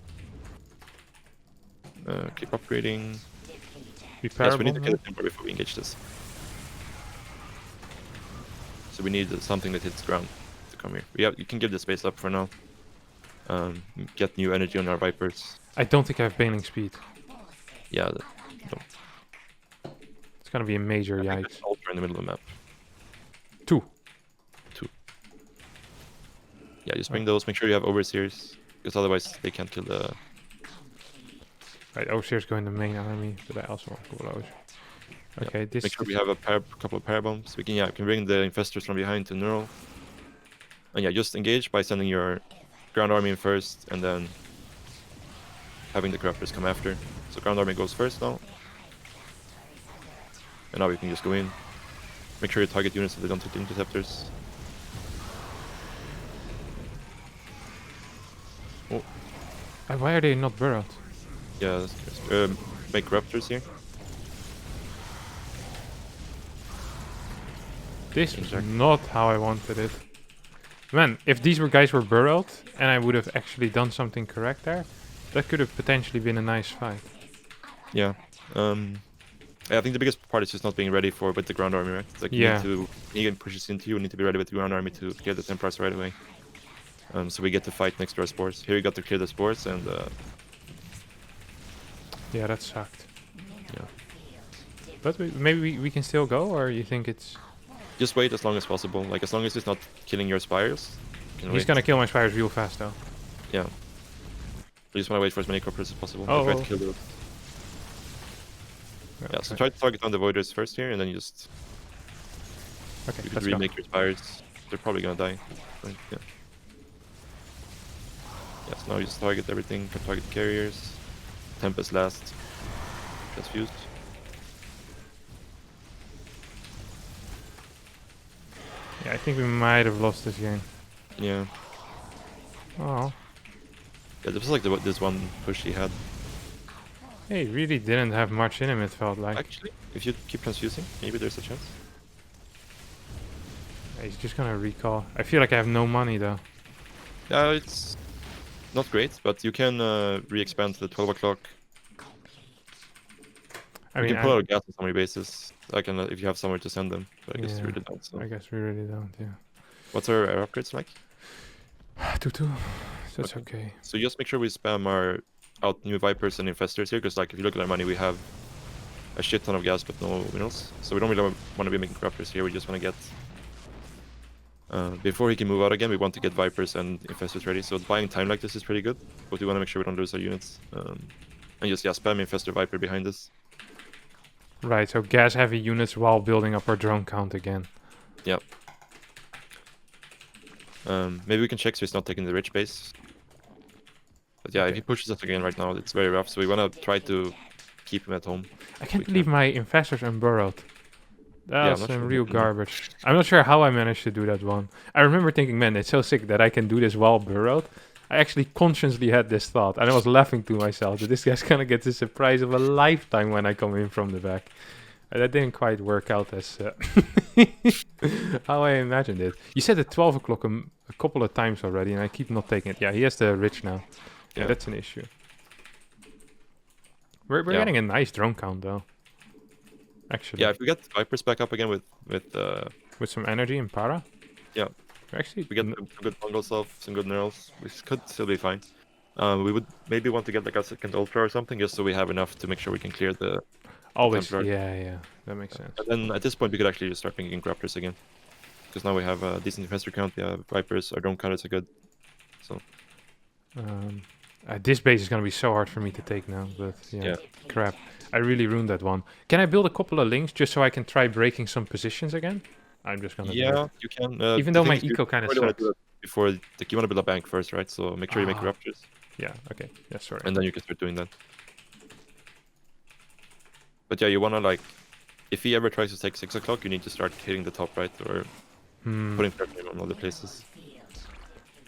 Keep upgrading. Yes, we need to kill the Templar before we engage this. So we need something that hits ground to come here. You can give the space up for now. Get new energy on our Vipers. I don't think I have baneling speed. Yeah, It's gonna be a major I think yikes. there's an ultra in the middle of the map. 2. Yeah, just bring those. Make sure you have overseers, because otherwise they can't kill the. Right, Overseer's going to main army, but I also want Coolers. Okay, this. Make sure we have a couple of parabombs. We can bring the infestors from behind to neural. And yeah, just engage by sending your ground army in first, and then having the corruptors come after. So ground army goes first now. And now we can just go in. Make sure you target units so they don't hit interceptors. Why are they not burrowed? Yeah, make corruptors here. This was Exactly. not how I wanted it. Man, if these guys were burrowed, and I would have actually done something correct there, that could have potentially been a nice fight. Yeah. I think the biggest part is just not being ready with the ground army, right? It's like Yeah. he pushes into you, need to be ready with the ground army to clear the Templars right away. So we get to fight next to our spores. Here we got to clear the spores, and Yeah, that sucked. yeah. But maybe we can still go, or you think it's... Just wait as long as possible. Like, as long as it's not killing your spires. You can He's wait. gonna kill my spires real fast, though. Yeah. You just want to wait for as many corpses as possible. Oh, Try to oh. kill those. Yeah, so okay. try to target on the Voiders first here, and then you just... Okay, You could let's go. remake your spires. They're probably gonna die. But, yeah. Yeah, so now you just target everything. Can target carriers. Tempest last. That's fused. Yeah, I think we might have lost this game. Yeah. Oh. Yeah, this was like this one push he had. He really didn't have much in him, it felt like. Actually, if you keep transfusing, maybe there's a chance. He's just gonna recall. I feel like I have no money, though. Yeah, it's not great, but you can re-expand to the 12 o'clock. I You mean, can pull out gas on so many bases. If you have somewhere to send them, but I guess Yeah. you really don't. So. I guess we really don't, yeah. What's our air upgrades like? 2-2. So it's okay. So just make sure we spam our out new Vipers and Infestors here, because like if you look at our money, we have a shit ton of gas but no minerals. So we don't really want to be making Corruptors here. We just want to get before he can move out again, we want to get Vipers and Infestors ready. So buying time like this is pretty good, but we want to make sure we don't lose our units. And just spam Infestor Viper behind us. Right, so gas heavy units while building up our drone count again. Yep. Maybe we can check so he's not taking the rich base. But yeah, if he pushes us again right now, it's very rough. So we want to try to keep him at home. I can't believe my investors unburrowed. That's I'm not some sure. real garbage. I'm not sure how I managed to do that one. I remember thinking, man, it's so sick that I can do this while burrowed. I actually consciously had this thought, and I was laughing to myself that this guy's gonna get the surprise of a lifetime when I come in from the back. That didn't quite work out as how I imagined it. You said at 12 o'clock a couple of times already, and I keep not taking it. Yeah, he has the rich now. Yeah, that's an issue. We're getting a nice drone count though. Actually. Yeah, if we get Vipers back up again with some energy and para. Yeah. Actually, we get some good bungles off, some good neurals, we could still be fine. We would maybe want to get like a second ultra or something, just so we have enough to make sure we can clear the always. Templar. Yeah, that makes sense. And then at this point we could actually just start making Corruptors again, because now we have a decent infestor count. We have Vipers, our drone counters are good. So this base is gonna be so hard for me to take now, but yeah. Crap. I really ruined that one. Can I build a couple of links just so I can try breaking some positions again? I'm just gonna do it. You can. Even though my eco kind of sucks. Before, like, you want to build a bank first, right? So make sure you make Corruptors. Yeah, okay. Yeah, sorry. And then you can start doing that. But yeah, you want to, like, if he ever tries to take 6 o'clock, you need to start hitting the top right, or putting pressure on other places.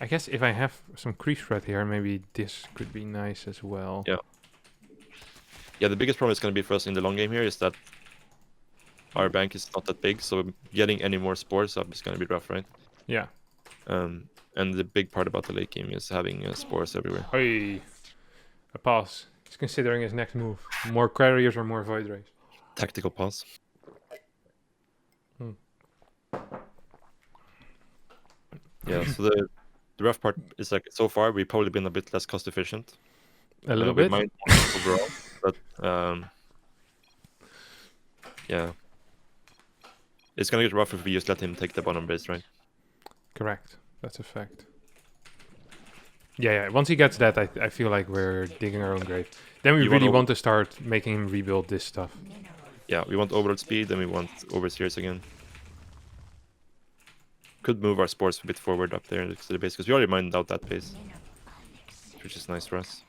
I guess if I have some creep spread here, maybe this could be nice as well. Yeah. Yeah, the biggest problem is going to be for us in the long game here is that our bank is not that big, so getting any more spores up is going to be rough, right? Yeah. And the big part about the late game is having spores everywhere. Hey, a pass. He's considering his next move. More carriers or more void rays? Tactical pause. Yeah, so the rough part is, like, so far we've probably been a bit less cost efficient. A little bit? Overall, but yeah. It's gonna get rough if we just let him take the bottom base, right? Correct. That's a fact. Yeah. Once he gets that, I feel like we're digging our own grave. Then we really want to start making him rebuild this stuff. Yeah, we want overload speed, then we want overseers again. Could move our spores a bit forward up there to the base, because we already mined out that base, which is nice for us.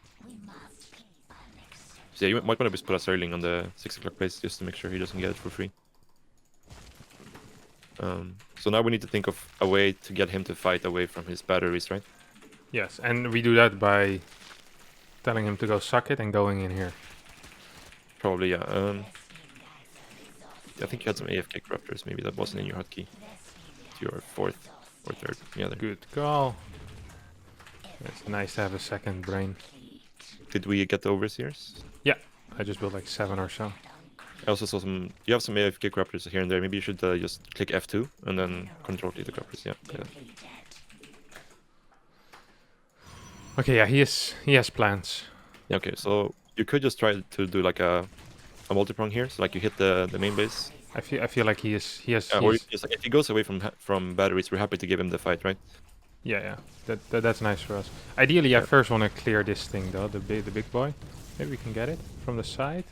So yeah, you might want to just put a Sterling on the 6 o'clock base just to make sure he doesn't get it for free. So now we need to think of a way to get him to fight away from his batteries, right? Yes, and we do that by telling him to go suck it and going in here. Probably, yeah. I think you had some AFK Corruptors, maybe that wasn't in your hotkey. It's your 4th or 3rd. Yeah, there. Good call. It's nice to have a second brain. Did we get the overseers? Yeah, I just built like 7 or so. I also saw some. You have some AFK Corruptors here and there. Maybe you should just click F2 and then control the Corruptors. Yeah. Okay, yeah, he has plans. Yeah. Okay, so you could just try to do like a multi-prong here. So like you hit the main base. I feel like he has. Or just, like, if he goes away from batteries, we're happy to give him the fight, right? Yeah. That's nice for us. Ideally, I first want to clear this thing though, the big boy. Maybe we can get it from the side.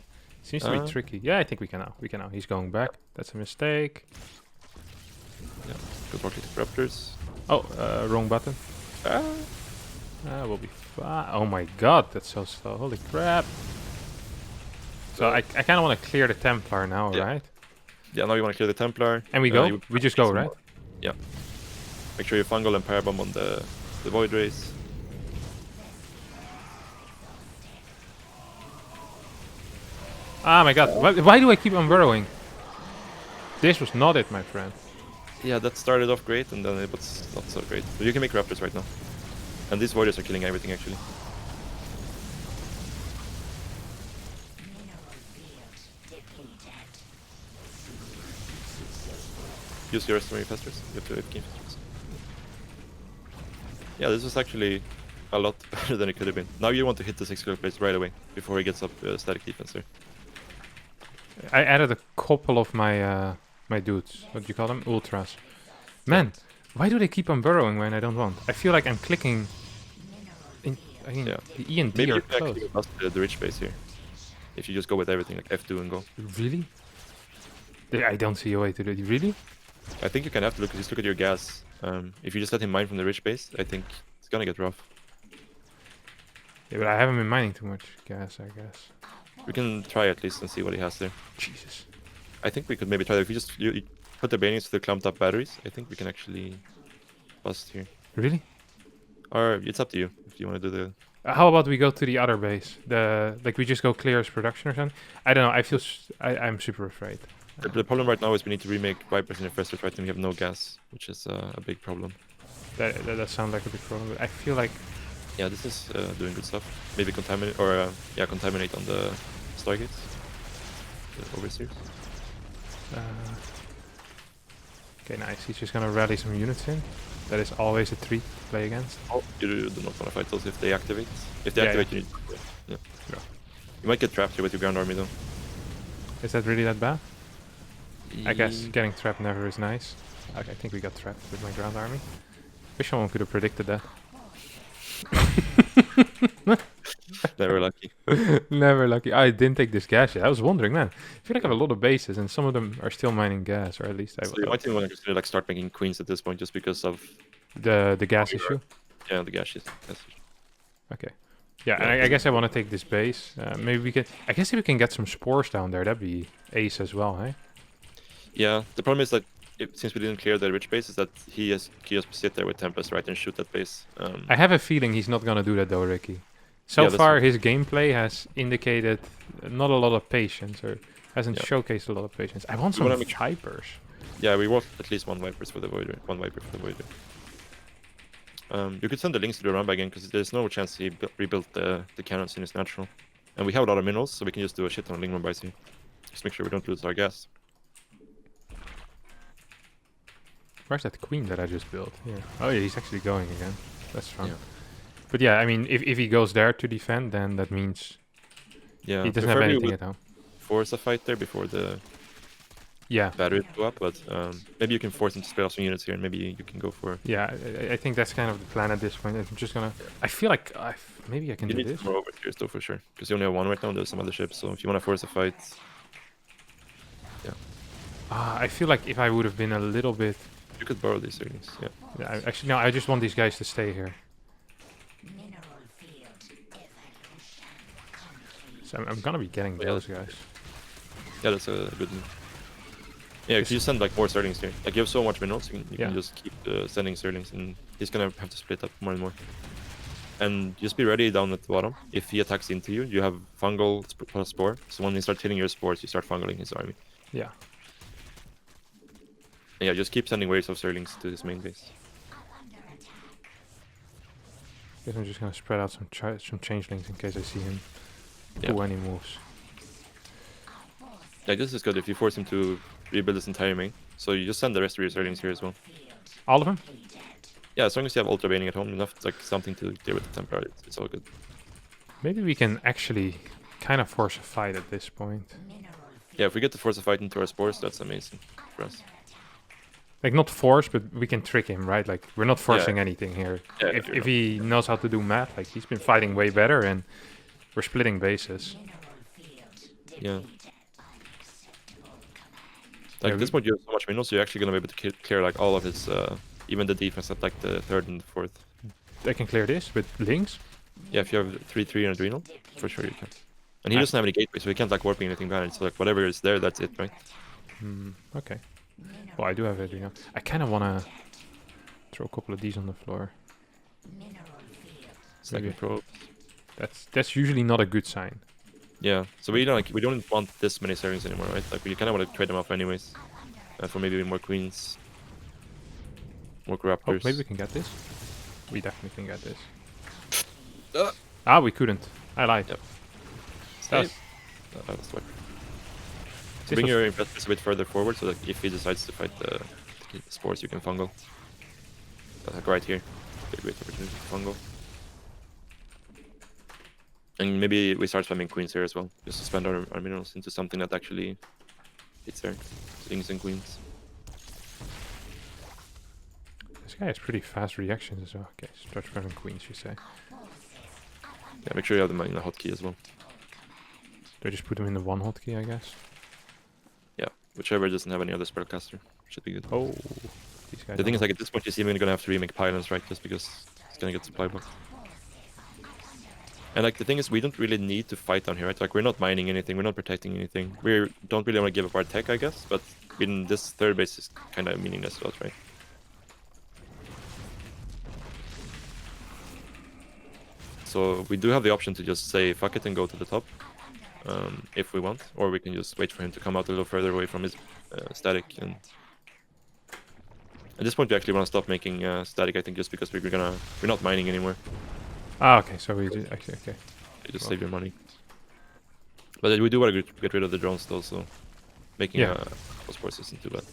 Seems to be tricky. Yeah, I think we can now. He's going back. That's a mistake. Yeah, good work with the Raptors. Oh, wrong button. We'll be fine. Oh my god, that's so slow. Holy crap. So I kind of want to clear the Templar now, right? Yeah, now you want to clear the Templar. And we go? We just go, right? Yeah. Make sure you fungal and parabomb on the Void Rays. Ah my god, why do I keep on burrowing? This was not it, my friend. Yeah, that started off great and then it was not so great. But you can make Raptors right now. And these Voiders are killing everything actually. Use your rest of your infestors. You have to infestors. Yeah, this was actually a lot better than it could have been. Now you want to hit the 6 o'clock place right away before he gets up static defense there. I added a couple of my my dudes. What do you call them? Ultras. Man, why do they keep on burrowing when I don't want? I feel like I'm clicking. I mean, the E and D Maybe are you can close. actually bust the rich base here. If you just go with everything, like F2 and go. Really? I don't see a way to do it. Really? I think you can have to just look at your gas. If you just let him mine from the rich base, I think it's gonna get rough. Yeah, but I haven't been mining too much gas, I guess. We can try at least and see what he has there. Jesus. I think we could maybe try that. If you just you put the banings to the clumped up batteries, I think we can actually bust here. Really? Or it's up to you if you want to do the. How about we go to the other base? Like we just go clear his production or something? I don't know. I feel I'm super afraid. The problem right now is we need to remake Vipers and Infestors, right? And we have no gas, which is a big problem. That sounds like a big problem. But I feel like Yeah, this is doing good stuff. Maybe contaminate or contaminate on the stargates, the overseers. Okay, nice. He's just gonna rally some units in. That is always a treat to play against. Oh, you do not want to fight those if they activate. If they Yeah, activate, you need. Yeah. You might get trapped here with your ground army though. Is that really that bad? I guess getting trapped never is nice. Okay, I think we got trapped with my ground army. Wish someone could have predicted that. Never lucky. Never lucky. I didn't take this gas yet. I was wondering, man. I feel like I have a lot of bases, and some of them are still mining gas, or at least I So you might even want to consider like start making queens at this point, just because of the gas issue. yeah the gas issue. Okay. Yeah, and I guess I want to take this base. Maybe we can. I guess if we can get some spores down there, that'd be ace as well, hey? Yeah, the problem is that since we didn't clear the rich base, is that he just sit there with Tempest, right, and shoot that base. I have a feeling he's not gonna do that though, Ricky. So Yeah, that's far, right. his gameplay has indicated not a lot of patience, or hasn't showcased a lot of patience. I want We some wanna make- Vipers. Yeah, we want at least one Vipers for the Voider, one Viper for the Voider. You could send the links to the run again, because there's no chance he rebuilt the cannons in his natural. And we have a lot of minerals, so we can just do a shit ton of Ling run here. Just make sure we don't lose our gas. Where's that queen that I just built? Here. Oh yeah, he's actually going again. That's fun. Yeah. But yeah, I mean, if he goes there to defend, then that means Yeah, he doesn't have preferably anything would at home. force a fight there before the Yeah, batteries go up, but maybe you can force him to split off some units here, and maybe you can go for. yeah. I think that's kind of the plan at this point. I'm just gonna. I feel like maybe I can You do need this. more overseers though for sure, because you only have one right now. And there's some other ships, so if you want to force a fight, I feel like if I would have been a little bit. you could borrow these things. Yeah. Actually, no. I just want these guys to stay here. So I'm gonna be getting Yeah, those guys. Yeah, that's a good move. Yeah, if you send like more Sterlings here, like you have so much minerals, you can just keep sending Sterlings, and he's gonna have to split up more and more. And just be ready down at the bottom. If he attacks into you, you have fungal plus spore. So when he starts hitting your spores, you start fungaling his army. Yeah. And yeah, just keep sending waves of Sterlings to his main base. Guess I'm just gonna spread out some changelings in case I see him Yeah. do any moves. Yeah, this is good if you force him to rebuild his entire main. So you just send the rest of your Sterlings here as well. All of them? Yeah, as long as you have Ultra Baiting at home, enough like something to deal with the temporary, it's all good. Maybe we can actually kind of force a fight at this point. Yeah, if we get to force a fight into our spores, that's amazing for us. Like not force, but we can trick him, right? Like we're not forcing anything here. Yeah, If he knows how to do math, like he's been fighting way better, and we're splitting bases. Yeah. Like at this point, you have so much minerals, so you're actually gonna be able to clear like all of his, even the defense at like the third and the fourth. I can clear this with links. Yeah, if you have 3/3 and adrenal, for sure you can. And he doesn't have any gateway, so he can't like warping anything behind. So like whatever is there, that's it, right? Okay. Well, I do have Adriano. I kind of want to throw a couple of these on the floor. Second Maybe. probe. That's usually not a good sign. Yeah. So we don't want this many servings anymore, right? Like we kind of want to trade them off anyways, for maybe more queens, more Oh, raptors. maybe we can get this. We definitely can get this. We couldn't. I lied. Yep. That's- That's what. this Bring was- your investors a bit further forward, so that if he decides to fight the spores, you can fungal. Like right here, great opportunity to fungal. And maybe we start spamming queens here as well. Just to spend our minerals into something that actually hits there. Kings and queens. This guy has pretty fast reactions as well. Okay, start spamming queens, you say. Yeah, make sure you have them in the hotkey as well. Do I just put them in the one hotkey, I guess? Yeah, whichever doesn't have any other spellcaster. Should be good. Oh, these guys. The thing is, like, at this point, you're even gonna have to remake pylons, right? Just because it's gonna get supply blocked. And like the thing is, we don't really need to fight down here, right? Like we're not mining anything, we're not protecting anything. We don't really want to give up our tech, I guess. But in this third base is kind of meaningless to us, right? So we do have the option to just say fuck it and go to the top, if we want, or we can just wait for him to come out a little further away from his static. And at this point, we actually want to stop making static, I think, just because we're not mining anymore. Ah, okay, so we do. Okay. You just save your money. But we do want to get rid of the drones though, so making those forces isn't too bad.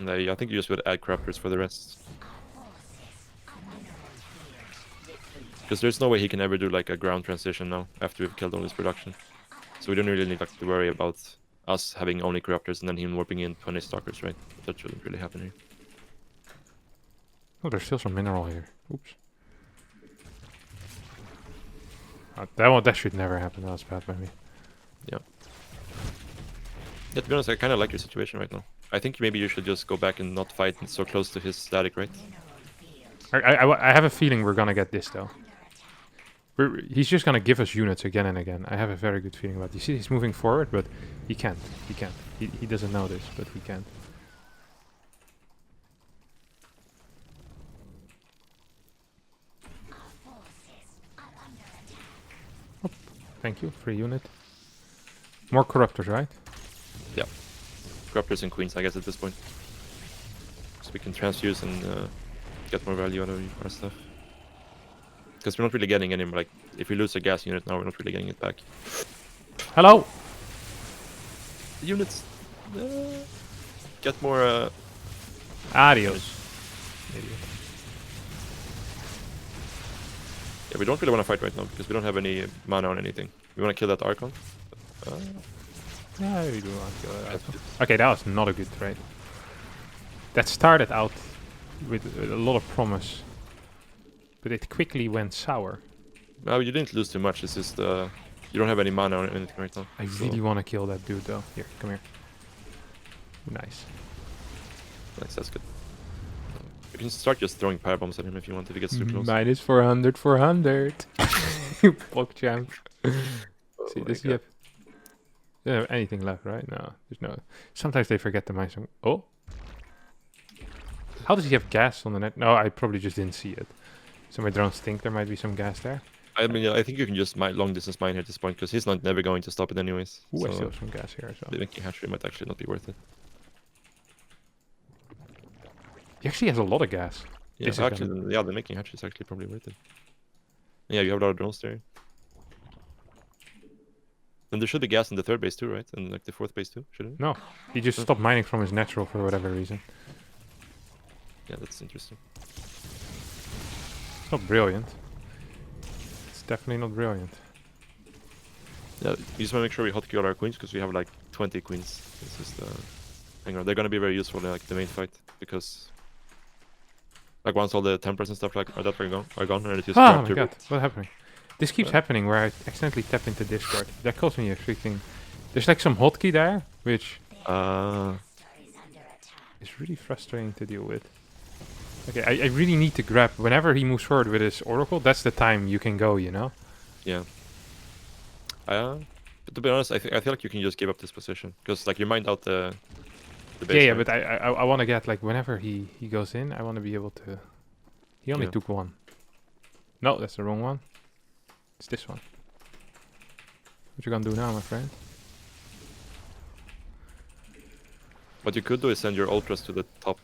And I think you just would add crafters for the rest. Because there's no way he can ever do like a ground transition now after we've killed all his production. So we don't really need to worry about us having only corruptors and then him warping in 20 stalkers, right? That shouldn't really happen here. Oh, there's still some mineral here. Oops. That should never happen. That was bad by me. Yeah. Yeah, to be honest, I kind of like your situation right now. I think maybe you should just go back and not fight so close to his static, right? I have a feeling we're gonna get this though. He's just gonna give us units again and again. I have a very good feeling about it. You see, he's moving forward, but he can't. He can't. He doesn't know this, but he can't. Oh, thank you, free unit. More corruptors, right? Yeah. Corruptors and queens, I guess, at this point. So we can transfuse and get more value out of our stuff. Because we're not really getting any, like, if we lose a gas unit now, we're not really getting it back. Hello! The units get more Adios. Yeah, we don't really want to fight right now because we don't have any mana on anything. We want to kill that Archon. Yeah, we do want to kill that. Okay, that was not a good trade. That started out with a lot of promise, but it quickly went sour. No, you didn't lose too much. It's just you don't have any mana on anything right now. I really want to kill that dude though. Here, come here. Nice. Nice, that's good. You can start just throwing power bombs at him if you want, if he gets too close. Minus 400, 400. Block champ. See, does he have... They don't have anything left, right? No, there's no... Sometimes they forget to mine some... Oh! How does he have gas on the net? No, I probably just didn't see it. So my drones think there might be some gas there. I mean, yeah, I think you can just long distance mine here at this point, because he's not never going to stop it anyways. Ooh, so I still have some gas here as well. the making hatchery might actually not be worth it. He actually has a lot of gas. Yeah, actually, yeah, the making hatchery is actually probably worth it. Yeah, you have a lot of drones there. And there should be gas in the third base too, right? And like the fourth base too, shouldn't it? No, he just stopped mining from his natural for whatever reason. Yeah, that's interesting. It's not brilliant. It's definitely not brilliant. Yeah, we just want to make sure we hotkey all our queens, because we have like 20 queens. This is the... Hang on, they're gonna be very useful in like the main fight, because... Like once all the tempers and stuff like that are gone, and it just oh my god, what's happening? This keeps happening where I accidentally tap into Discord. That cost me a freaking... There's like some hotkey there, which... is really frustrating to deal with. Okay, I really need to grab... Whenever he moves forward with his Oracle, that's the time you can go, you know? Yeah. But to be honest, I feel like you can just give up this position, because like you mined out the base. Yeah, but I want to get, like, whenever he goes in, I want to be able to... He only took one. No, that's the wrong one. It's this one. What you gonna do now, my friend? What you could do is send your ultras to the top,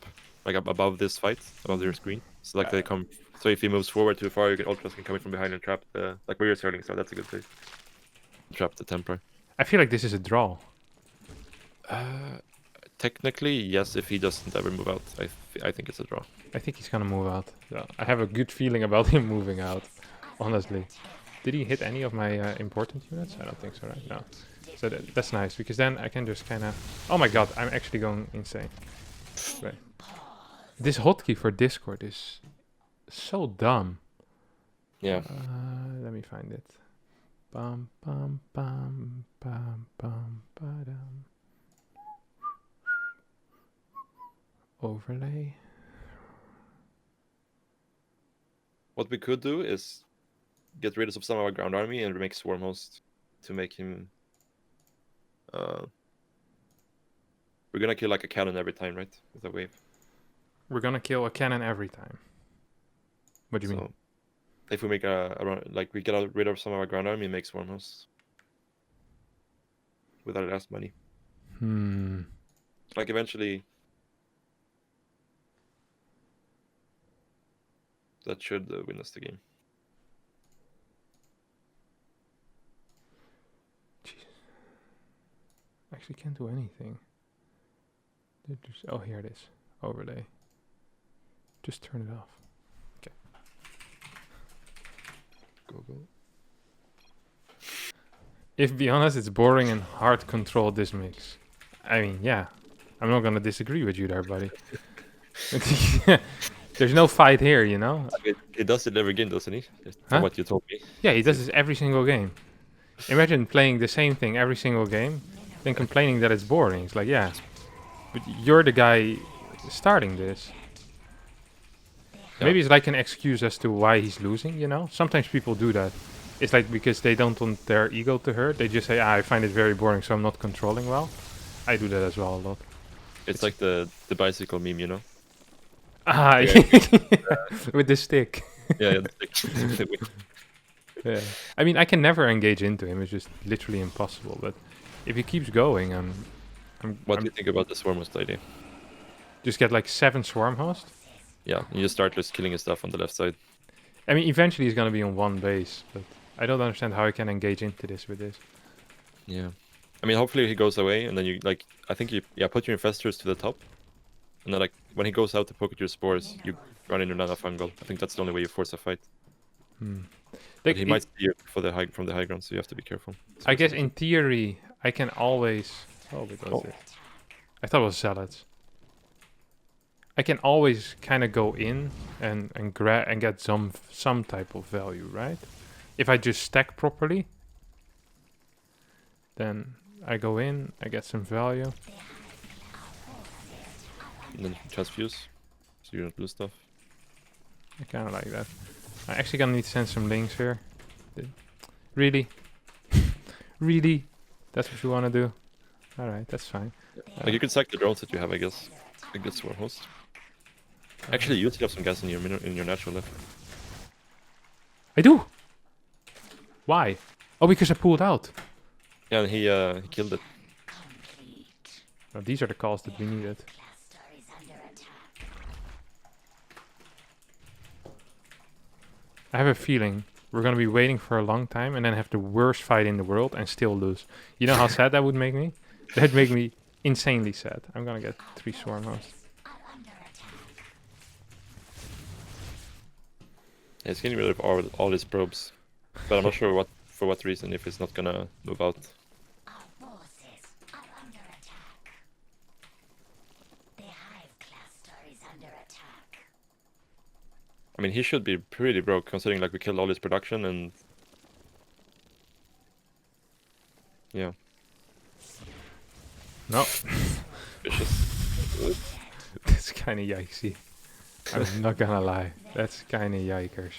like above this fight, above your screen. So like they come. So if he moves forward too far, you get ultras can come in from behind and trap the, like where you're turning. So that's a good place. Trap the Templar. I feel like this is a draw. Technically, yes, if he doesn't ever move out, I think it's a draw. I think he's gonna move out. Yeah, I have a good feeling about him moving out, honestly. Did he hit any of my important units? I don't think so, right? No. So that's nice, because then I can just kind of... Oh my god, I'm actually going insane. Right. This hotkey for Discord is so dumb. Yeah. Let me find it. Bum, bum, bum, bum, bum, ba-dum. Overlay. What we could do is get rid of some of our ground army and make Swarm Host to make him... we're gonna kill like a cannon every time, right? With a wave. We're gonna kill a cannon every time. What do you mean? If we make we get rid of some of our ground army and make Swarm Host. With our last money. Like eventually... That should win us the game. Jeez. Actually can't do anything. Oh, here it is. Overlay. Just turn it off. Okay. Go. If be honest, it's boring and hard control this mix. I mean, yeah. I'm not gonna disagree with you there, buddy. There's no fight here, you know? He does it every game, doesn't he? Huh? What you told me. Yeah, he does this every single game. Imagine playing the same thing every single game, then complaining that it's boring. It's like, yeah, but you're the guy starting this. Yeah. Maybe it's like an excuse as to why he's losing, you know? Sometimes people do that. It's like because they don't want their ego to hurt. They just say, I find it very boring, so I'm not controlling well. I do that as well a lot. It's like the bicycle meme, you know? Ah, Yeah. with the stick. Yeah. Yeah. I mean, I can never engage into him. It's just literally impossible. But if he keeps going, What do you think about the Swarm Host idea? just get like 7 swarm host. Yeah, you just start just killing his stuff on the left side. I mean, eventually he's gonna be on one base, but I don't understand how I can engage into this with this. Yeah. I mean, hopefully he goes away, and then you, like, I think you, put your infestors to the top. And then, like, when he goes out to poke at your spores, you run into another fungal. I think that's the only way you force a fight. But he might see you from the high ground, so you have to be careful. I guess in theory, I can always... Oh, because I thought it was salads. I can always kind of go in and get some type of value, right? If I just stack properly, then I go in, I get some value. And then transfuse, so you don't lose stuff. I kind of like that. I'm actually gonna need to send some links here. Really? Really? That's what you want to do? Alright, that's fine. Like, you can sack the drones that you have, I guess. Like this Swarm Host. Actually, you still have some gas in your natural left. I do! Why? Oh, because I pulled out. Yeah, and he killed it. Well, these are the calls that we needed. I have a feeling we're gonna be waiting for a long time and then have the worst fight in the world and still lose. You know how sad that would make me? That'd make me insanely sad. I'm gonna get 3 swarm hosts. Yeah, it's getting rid of all his probes. But I'm not sure for what reason, if it's not gonna move out. I mean, he should be pretty broke, considering like we killed all his production and... Yeah. No. Vicious. That's kind of yikesy. I'm not gonna lie. That's kind of yikers.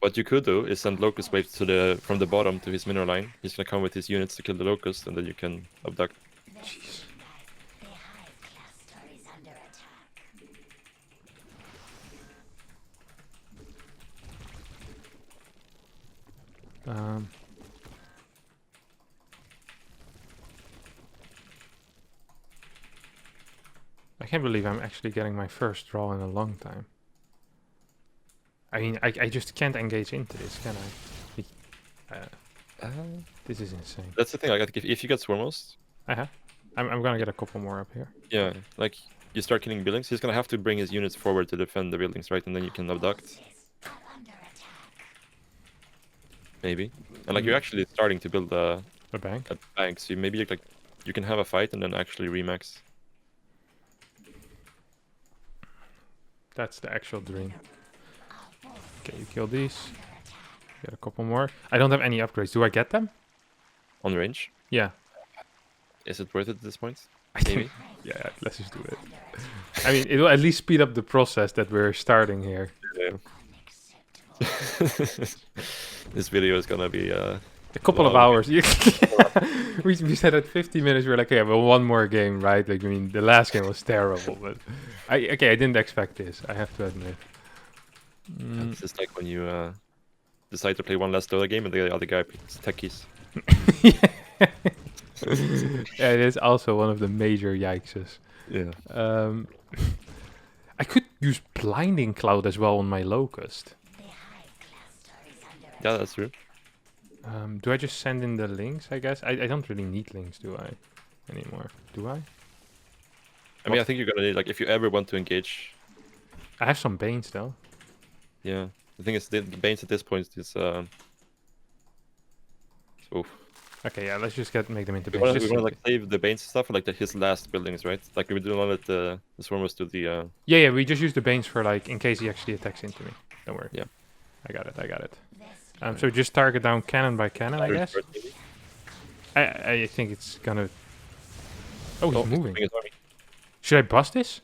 What you could do is send Locust Waves from the bottom to his mineral line. He's gonna come with his units to kill the Locust, and then you can abduct. Jeez. I can't believe I'm actually getting my first draw in a long time. I mean, I just can't engage into this, can I? This is insane. That's the thing. Like, if you get Swarmos, I'm gonna get a couple more up here. Yeah, like you start killing buildings, he's gonna have to bring his units forward to defend the buildings, right? And then you can abduct. Maybe. And like you're actually starting to build a bank. bank, so maybe like you can have a fight and then actually remax. That's the actual dream. Okay, you kill these. Get a couple more. I don't have any upgrades. Do I get them? On range. Yeah. Is it worth it at this point? I think. Yeah, let's just do it. I mean, it'll at least speed up the process that we're starting here. Yeah. This video is gonna be a couple of hours. we said at 50 minutes we were like, yeah, well, one more game, right? Like, I mean, the last game was terrible, but I didn't expect this. I have to admit. It's just like when you decide to play one last Dota game and the other guy picks techies. Yeah, it is also one of the major yikeses. Yeah. I could use Blinding Cloud as well on my Locust. Yeah, that's true. Do I just send in the links, I guess? I don't really need links, do I? Anymore. Do I? I mean, I think you're gonna need, like, if you ever want to engage... I have some Banes, though. Yeah. The thing is, the Banes at this point is... Oof. Okay, yeah, let's just make them into We Banes. wanna like, save the Banes stuff for, like, his last buildings, right? Like, we don't want let the Swarmers do the... Yeah, we just use the Banes for, like, in case he actually attacks into me. Don't worry. Yeah. I got it. So just target down cannon by cannon, I guess? I think it's gonna... Oh, he's moving. Should I bust this?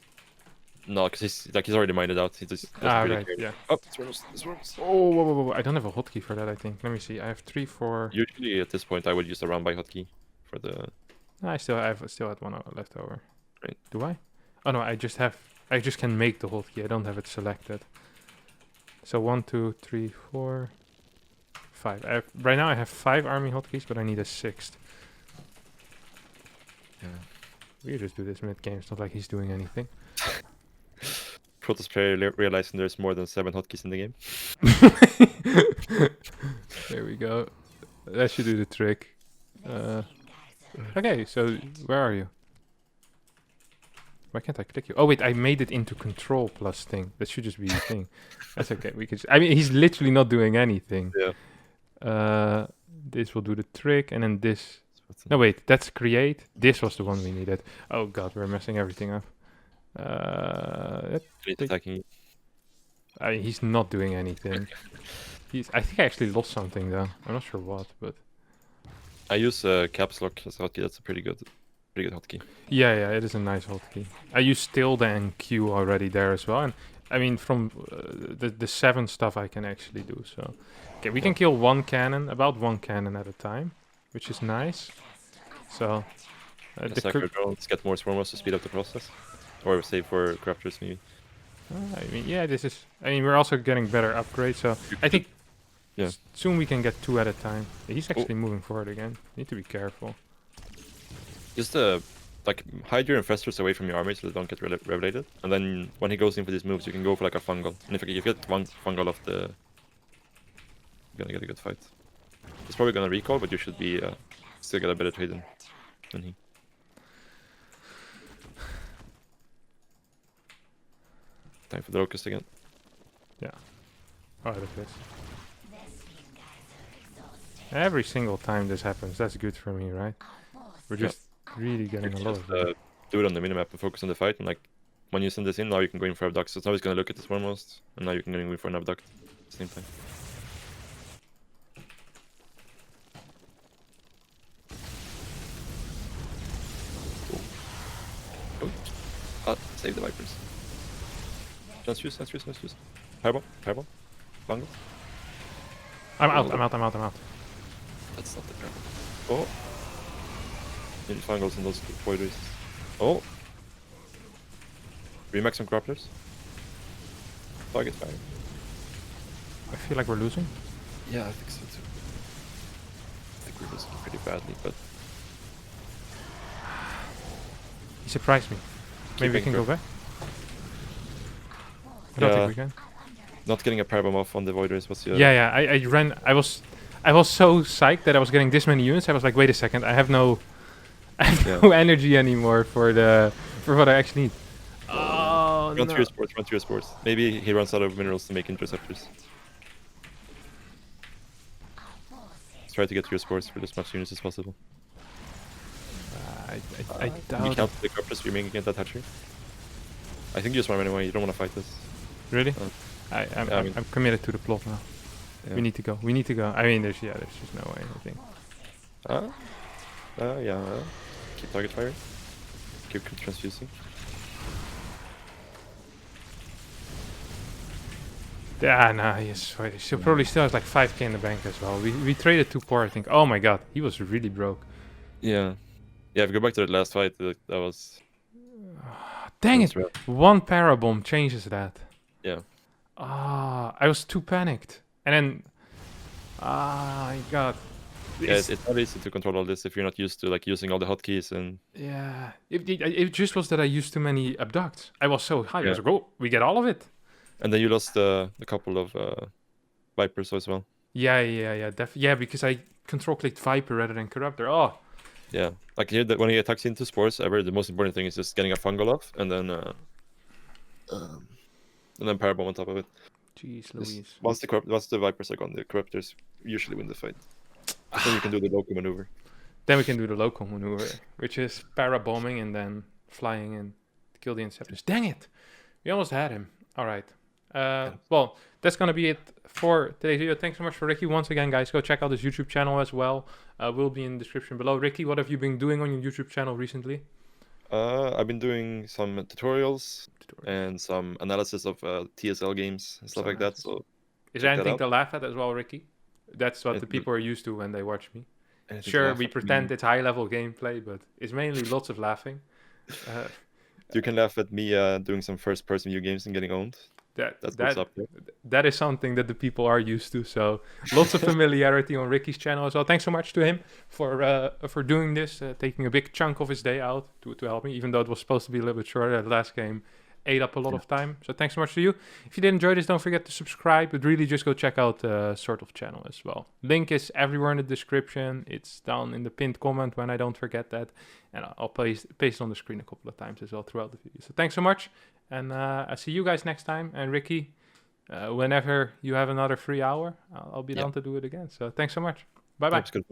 No, because he's already mined out. He just doesn't really care. Yeah. Oh, Swarmers. Oh, whoa. I don't have a hotkey for that, I think. Let me see. I have 3, 4... Usually at this point I would use the round by hotkey for the... I still had one left over. Right. Do I? Oh no, I just can make the hotkey. I don't have it selected. So 1, 2, 3, 4, 5. Right now I have 5 army hotkeys, but I need a 6th. Yeah. We just do this mid-game. It's not like he's doing anything. Protoss player realizing there's more than 7 hotkeys in the game. There we go. That should do the trick. Okay, so where are you? Why can't I click you? Oh wait, I made it into control plus thing. That should just be the thing. That's okay. We could. I mean, he's literally not doing anything. Yeah. This will do the trick, and then this. No wait, that's create. This was the one we needed. Oh god, we're messing everything up. He's attacking. I mean, he's not doing anything. I think I actually lost something though. I'm not sure what, but. I use caps lock as a hotkey. That's a pretty good hotkey. Yeah, it is a nice hotkey. I use tilde and Q already there as well, and I mean from the 7 stuff I can actually do. So, okay, we can kill one cannon, about 1 cannon at a time, which is nice. So, the drones get more swarmers to speed up the process, or save for corruptors maybe. I mean, yeah, this is. I mean, we're also getting better upgrades, so I think. Yeah. Soon we can get 2 at a time. He's actually moving forward again. Need to be careful. Just like hide your infestors away from your army so they don't get revelated. And then when he goes in for these moves, you can go for like a fungal. And if you get one fungal off the, you're gonna get a good fight. He's probably gonna recall, but you should be still get a better trade than he. Time for the locust again. Yeah. Oh, look at this. Every single time this happens, that's good for me, right? We're just really getting a lot of it. Do it on the minimap and focus on the fight, and like when you send this in, now you can go in for abduct. So it's always gonna look at this foremost, and now you can go in for an abduct at the same time. Oh. Save the vipers. Transfuse. Fireball. Bungle. I'm out. That's not the problem. Oh! Need fungals in those void. Oh! Remax on grapplers. Target fire. I feel like we're losing. Yeah, I think so too. I think we're losing pretty badly, but... He surprised me. Maybe we can go back? I don't think we can. Not getting a parabomb off on the void race was the... Yeah, I ran... I was so psyched that I was getting this many units. I was like, wait a second, I have no I have Yeah. no energy anymore for what I actually need. Oh Run through no. your sports, run through your sports. Maybe he runs out of minerals to make interceptors. Let's try to get through your sports for as much units as possible. I You doubt it. can't pick up just making it that hatchery. I think you just run anyway, you don't want to fight this. Really? Yeah, I mean- I'm committed to the plot now. Yeah. We need to go. We need to go. I mean, there's just no way. I think. Yeah. Keep target fire. Keep transfusing. Yeah, no, he's he probably still has like 5k in the bank as well. We traded too poor, I think. Oh my god, he was really broke. Yeah. Yeah, if you go back to that last fight, that was... Dang That's it! right. One parabomb changes that. Yeah. I was too panicked. And then... my god. Yeah, it's not easy to control all this if you're not used to like using all the hotkeys and... Yeah. It just was that I used too many abducts. I was so high. I was Yeah. like, oh, we get all of it. And then you lost a couple of Vipers as well. Yeah, because I control-clicked Viper rather than Corruptor. Oh, Yeah. Like here, when he attacks into spores, the most important thing is just getting a fungal off and then parabomb on top of it. jeez Louise. Once the Vipers are gone, the Corruptors usually win the fight. Then you can do the local maneuver. Then we can do the local maneuver, which is para-bombing and then flying in to kill the Inceptors. Dang it! We almost had him. All right. Well, that's going to be it for today's video. Thanks so much for Ricky. Once again, guys, go check out his YouTube channel as well. Will be in the description below. Ricky, what have you been doing on your YouTube channel recently? I've been doing some tutorials and some analysis of TSL games and stuff like that. So Is check there that anything out. to laugh at as well, Ricky? That's what the It- people are used to when they watch me. anything to Sure, laugh we at? pretend it's high-level gameplay, but it's mainly lots of laughing. You can laugh at me doing some first-person view games and getting owned. That's what's up there. That is something that the people are used to. So lots of familiarity on Ricky's channel as well. Thanks so much to him for doing this, taking a big chunk of his day out to help me, even though it was supposed to be a little bit shorter. The last game ate up a lot of time. So thanks so much to you. If you did enjoy this, don't forget to subscribe. But really just go check out the SortOf channel as well. Link is everywhere in the description. It's down in the pinned comment when I don't forget that. And I'll paste it on the screen a couple of times as well throughout the video. So thanks so much. And I'll see you guys next time. And Ricky, whenever you have another free hour, I'll be down to do it again. So thanks so much. Bye-bye. That's good.